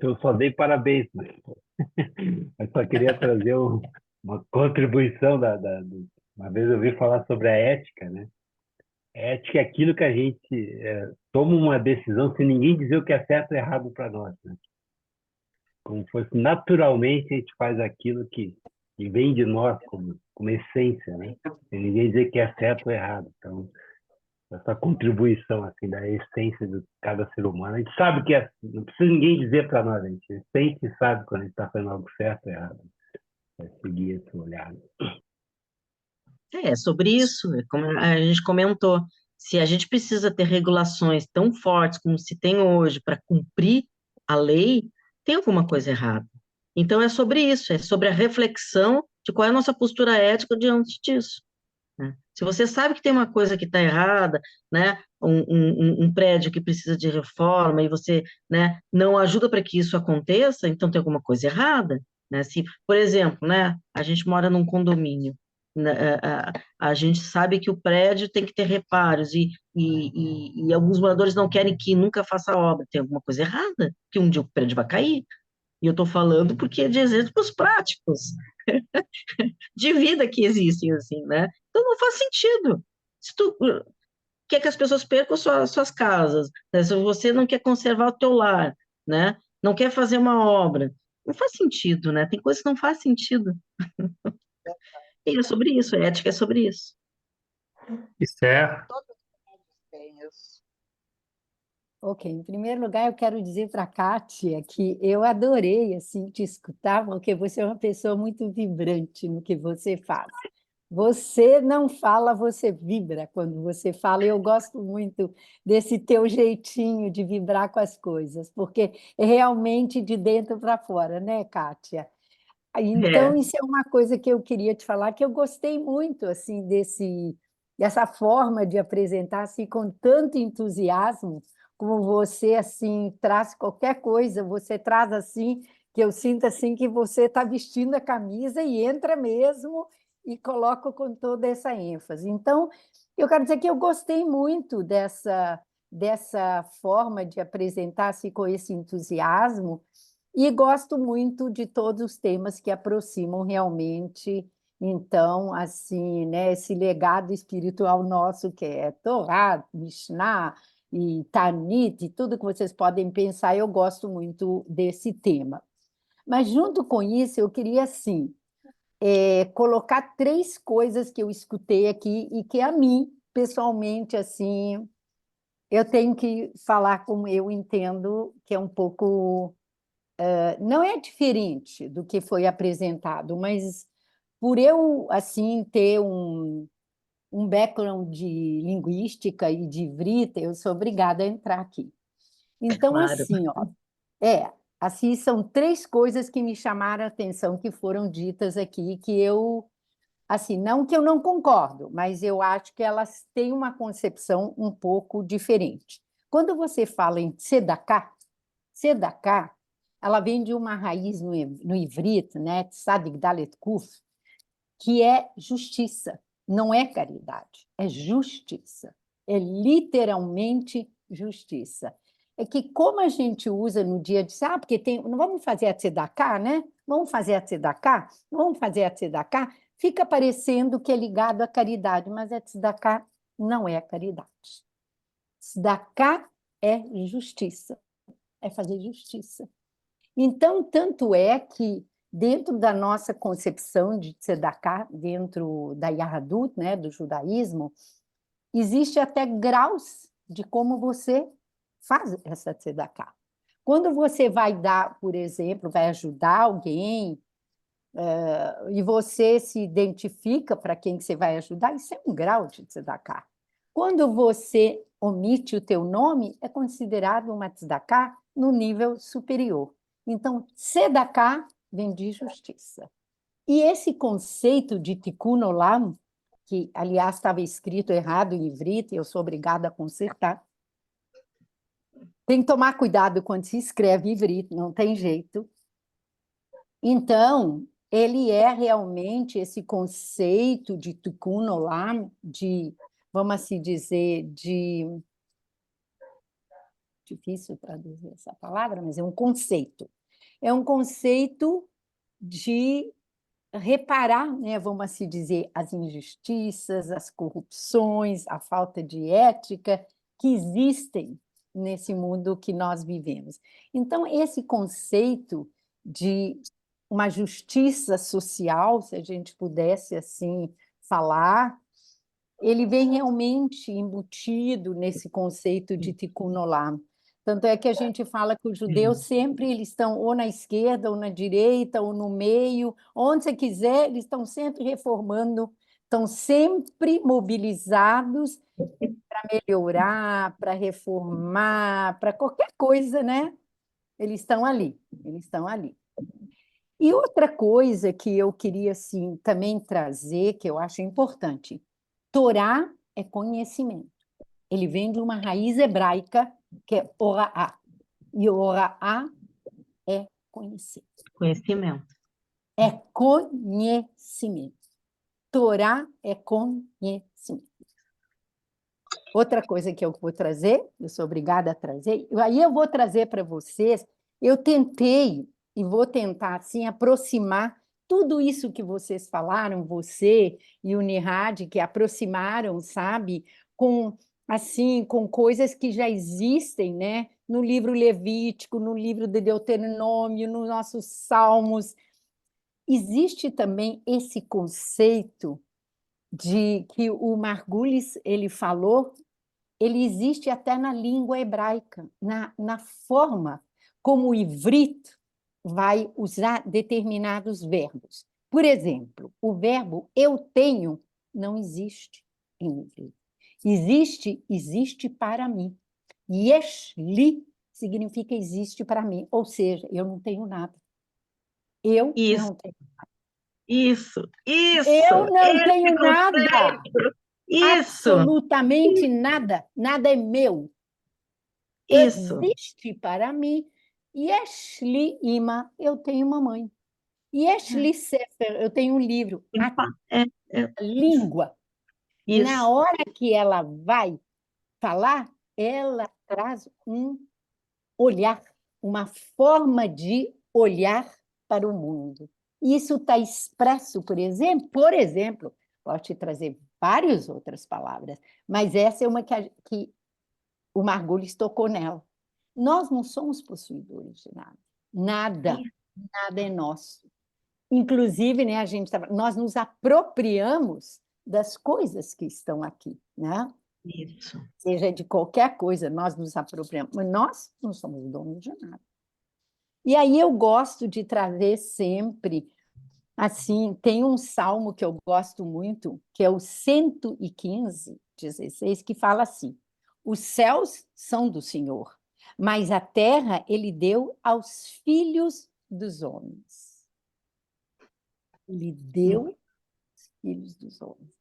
Eu só dei parabéns, mas eu só queria trazer uma contribuição uma vez eu ouvi falar sobre a ética, né? Ética é aquilo que a gente toma uma decisão sem ninguém dizer o que é certo ou errado para nós, né? Como fosse naturalmente a gente faz aquilo que vem de nós como essência, né? Sem ninguém dizer que é certo ou errado. Então, essa contribuição assim da essência de cada ser humano, a gente sabe que não precisa ninguém dizer para nós, a gente sente e sabe quando a gente está fazendo algo certo ou errado. É seguir esse olhar. É sobre isso, como a gente comentou, se a gente precisa ter regulações tão fortes como se tem hoje para cumprir a lei, tem alguma coisa errada. Então é sobre isso, é sobre a reflexão de qual é a nossa postura ética diante disso, né? Se você sabe que tem uma coisa que está errada, né, um prédio que precisa de reforma e você, né, não ajuda para que isso aconteça, então tem alguma coisa errada, né? Se, por exemplo, né, a gente mora num condomínio, né, a gente sabe que o prédio tem que ter reparos e alguns moradores não querem que nunca faça obra, tem alguma coisa errada, que um dia o prédio vai cair. E eu estou falando porque é de exemplos práticos de vida que existem, assim, né? Então não faz sentido. Se tu quer que as pessoas percam suas casas, né? Se você não quer conservar o teu lar, né? Não quer fazer uma obra, não faz sentido, né? Tem coisas que não faz sentido. E é sobre isso, a ética é sobre isso. Esther, Todas as cidades têm isso. Ok, em primeiro lugar, eu quero dizer para a Kátia que eu adorei assim, te escutar, porque você é uma pessoa muito vibrante no que você faz. Você não fala, você vibra quando você fala, e eu gosto muito desse teu jeitinho de vibrar com as coisas, porque é realmente de dentro para fora, né, Kátia? Então, É, isso é uma coisa que eu queria te falar, que eu gostei muito assim dessa forma de apresentar assim, com tanto entusiasmo, como você assim traz qualquer coisa, você traz assim, que eu sinto assim que você está vestindo a camisa e entra mesmo e coloca com toda essa ênfase. Então, eu quero dizer que eu gostei muito dessa forma de apresentar assim, com esse entusiasmo, e gosto muito de todos os temas que aproximam realmente, então, assim, né, esse legado espiritual nosso, que é Torá, Mishnah e Tanit, e tudo que vocês podem pensar, eu gosto muito desse tema. Mas, junto com isso, eu queria, assim, colocar 3 coisas que eu escutei aqui e que, a mim, pessoalmente, assim, eu tenho que falar como eu entendo, que é um pouco não é diferente do que foi apresentado, mas por eu assim ter um background de linguística e de Ivrita, eu sou obrigada a entrar aqui. Então, claro. assim, ó, assim, são 3 coisas que me chamaram a atenção, que foram ditas aqui, que eu, assim, não que eu não concordo, mas eu acho que elas têm uma concepção um pouco diferente. Quando você fala em tzedakah, tzedakah, ela vem de uma raiz no ivrito, né, tzadik dalet kuf, que é justiça, não é caridade, é justiça, é literalmente justiça. É que como a gente usa no dia de porque tem, não vamos fazer a tzedakah, né? Vamos fazer a tzedakah, vamos fazer a tzedakah, fica parecendo que é ligado à caridade, mas a tzedakah não é a caridade. Tzedakah é justiça, é fazer justiça. Então, tanto é que, dentro da nossa concepção de tzedakah, dentro da Yahadut, né, do judaísmo, existe até graus de como você faz essa tzedakah. Quando você vai dar, por exemplo, vai ajudar alguém, e você se identifica para quem que você vai ajudar, isso é um grau de tzedakah. Quando você omite o teu nome, é considerado uma tzedakah no nível superior. Então, tzedakah vem de justiça. E esse conceito de tikkun olam, que, aliás, estava escrito errado em ivrita, e eu sou obrigada a consertar, tem que tomar cuidado quando se escreve ivrita, não tem jeito. Então, ele é realmente esse conceito de tikkun olam, vamos assim dizer, difícil traduzir essa palavra, mas é um conceito. É um conceito de reparar, né, vamos assim dizer, as injustiças, as corrupções, a falta de ética que existem nesse mundo que nós vivemos. Então, esse conceito de uma justiça social, se a gente pudesse assim falar, ele vem realmente embutido nesse conceito de tikkun olam. Tanto é que a gente fala que os judeus sempre eles estão ou na esquerda, ou na direita, ou no meio, onde você quiser, eles estão sempre reformando, estão sempre mobilizados para melhorar, para reformar, para qualquer coisa, né? Eles estão ali, eles estão ali. E outra coisa que eu queria assim, também trazer, que eu acho importante, Torá é conhecimento. Ele vem de uma raiz hebraica, que é Oraá. E Oraá é conhecer. Conhecimento. É conhecimento. Torá é conhecimento. Outra coisa que eu vou trazer, eu sou obrigada a trazer, aí eu vou trazer para vocês, eu tentei e vou tentar assim, aproximar tudo isso que vocês falaram, você e o Nihad, que aproximaram, sabe, com assim, com coisas que já existem, né? No livro Levítico, no livro de Deuteronômio, nos nossos Salmos. Existe também esse conceito de que o Margulis ele falou, ele existe até na língua hebraica, na forma como o ivrito vai usar determinados verbos. Por exemplo, o verbo eu tenho não existe em ivrito. Existe para mim. Yesh li significa existe para mim, ou seja, eu não tenho nada. Eu Isso, não tenho. isso, Eu não esse tenho nada. conceito, isso, Absolutamente nada. Nada é meu. isso. Existe para mim. Yeshli ima, eu tenho uma mãe. Yeshli sefer, eu tenho um livro. A língua, na Isso. hora que ela vai falar, ela traz um olhar, uma forma de olhar para o mundo. Isso está expresso, por exemplo, posso te trazer várias outras palavras, mas essa é uma que o Margulis tocou nela. Nós não somos possuidores de nada. Nada é nosso. Inclusive, né, nós nos apropriamos das coisas que estão aqui, né? Isso. Seja de qualquer coisa, nós nos apropriamos, mas nós não somos donos de nada. E aí eu gosto de trazer sempre, assim, tem um salmo que eu gosto muito, que é o 115, 16, que fala assim: os céus são do Senhor, mas a terra ele deu aos filhos dos homens. Ele deu aos filhos dos homens.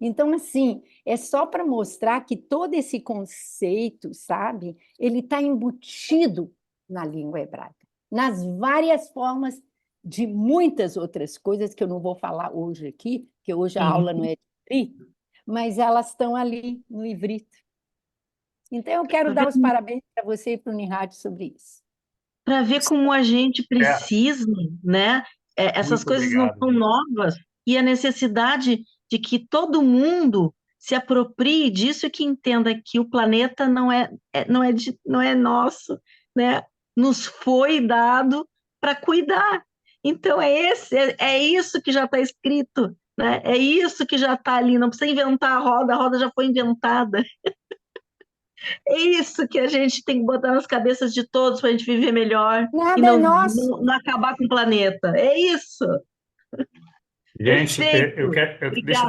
Então, assim, é só para mostrar que todo esse conceito, sabe, ele está embutido na língua hebraica, nas várias formas de muitas outras coisas que eu não vou falar hoje aqui, porque hoje a aula não é de ivrito, mas elas estão ali no ivrito. Então, eu quero dar os parabéns para você e para o Nihad sobre isso. Para ver como a gente precisa, né? Essas Muito coisas não obrigado, são gente. novas, e a necessidade de que todo mundo se aproprie disso e que entenda que o planeta não é nosso, né? Nos foi dado para cuidar. Então é isso que já está escrito, né? É isso que já está ali, não precisa inventar a roda já foi inventada. É isso que a gente tem que botar nas cabeças de todos para a gente viver melhor e Nada é nosso. não acabar com o planeta. É isso. Gente, Perfeito. deixa Obrigada.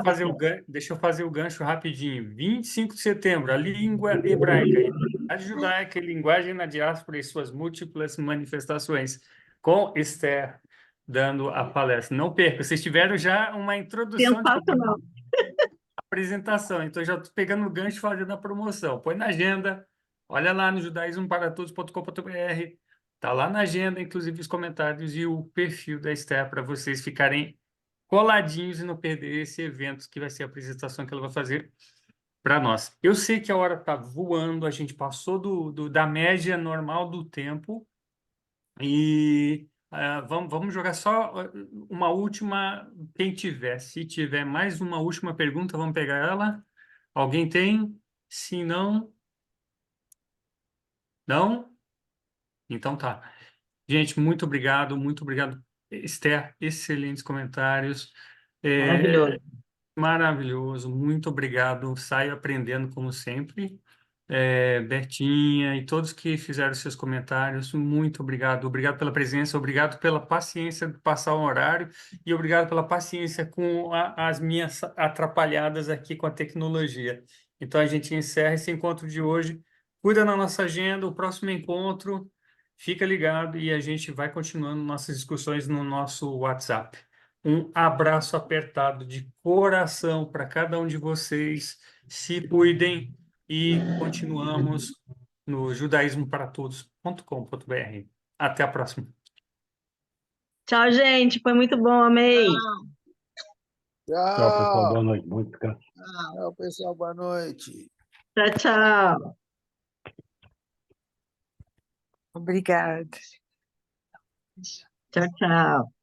eu fazer o gancho rapidinho. 25 de setembro, a língua hebraica, a judaica e linguagem na diáspora e suas múltiplas manifestações, com Esther dando a palestra. Não perca, vocês tiveram já uma introdução de Sensacional. apresentação, então já estou pegando o gancho e fazendo a promoção. Põe na agenda, olha lá no judaísmoparatodos.com.br, tá lá na agenda, inclusive os comentários e o perfil da Esther para vocês ficarem coladinhos e não perder esse evento que vai ser a apresentação que ela vai fazer para nós. Eu sei que a hora está voando, a gente passou da média normal do tempo e vamos jogar só uma última, quem tiver. Se tiver mais uma última pergunta, vamos pegar ela. Alguém tem? Se não, não? Então tá. Gente, muito obrigado, Esther, excelentes comentários. Maravilhoso. Maravilhoso, muito obrigado. Saio aprendendo como sempre. Bertinha e todos que fizeram seus comentários, muito obrigado. Obrigado pela presença, obrigado pela paciência de passar o horário e obrigado pela paciência com as minhas atrapalhadas aqui com a tecnologia. Então a gente encerra esse encontro de hoje. Cuida na nossa agenda, o próximo encontro, fica ligado e a gente vai continuando nossas discussões no nosso WhatsApp. Um abraço apertado de coração para cada um de vocês. Se cuidem e continuamos no judaísmoparatodos.com.br. Até a próxima. Tchau, gente. Foi muito bom. Amei. Tchau, pessoal. Boa Tchau. noite. Bom descanso. Tchau, pessoal. Boa noite. Tchau, tchau. Obrigada. Tchau, tchau.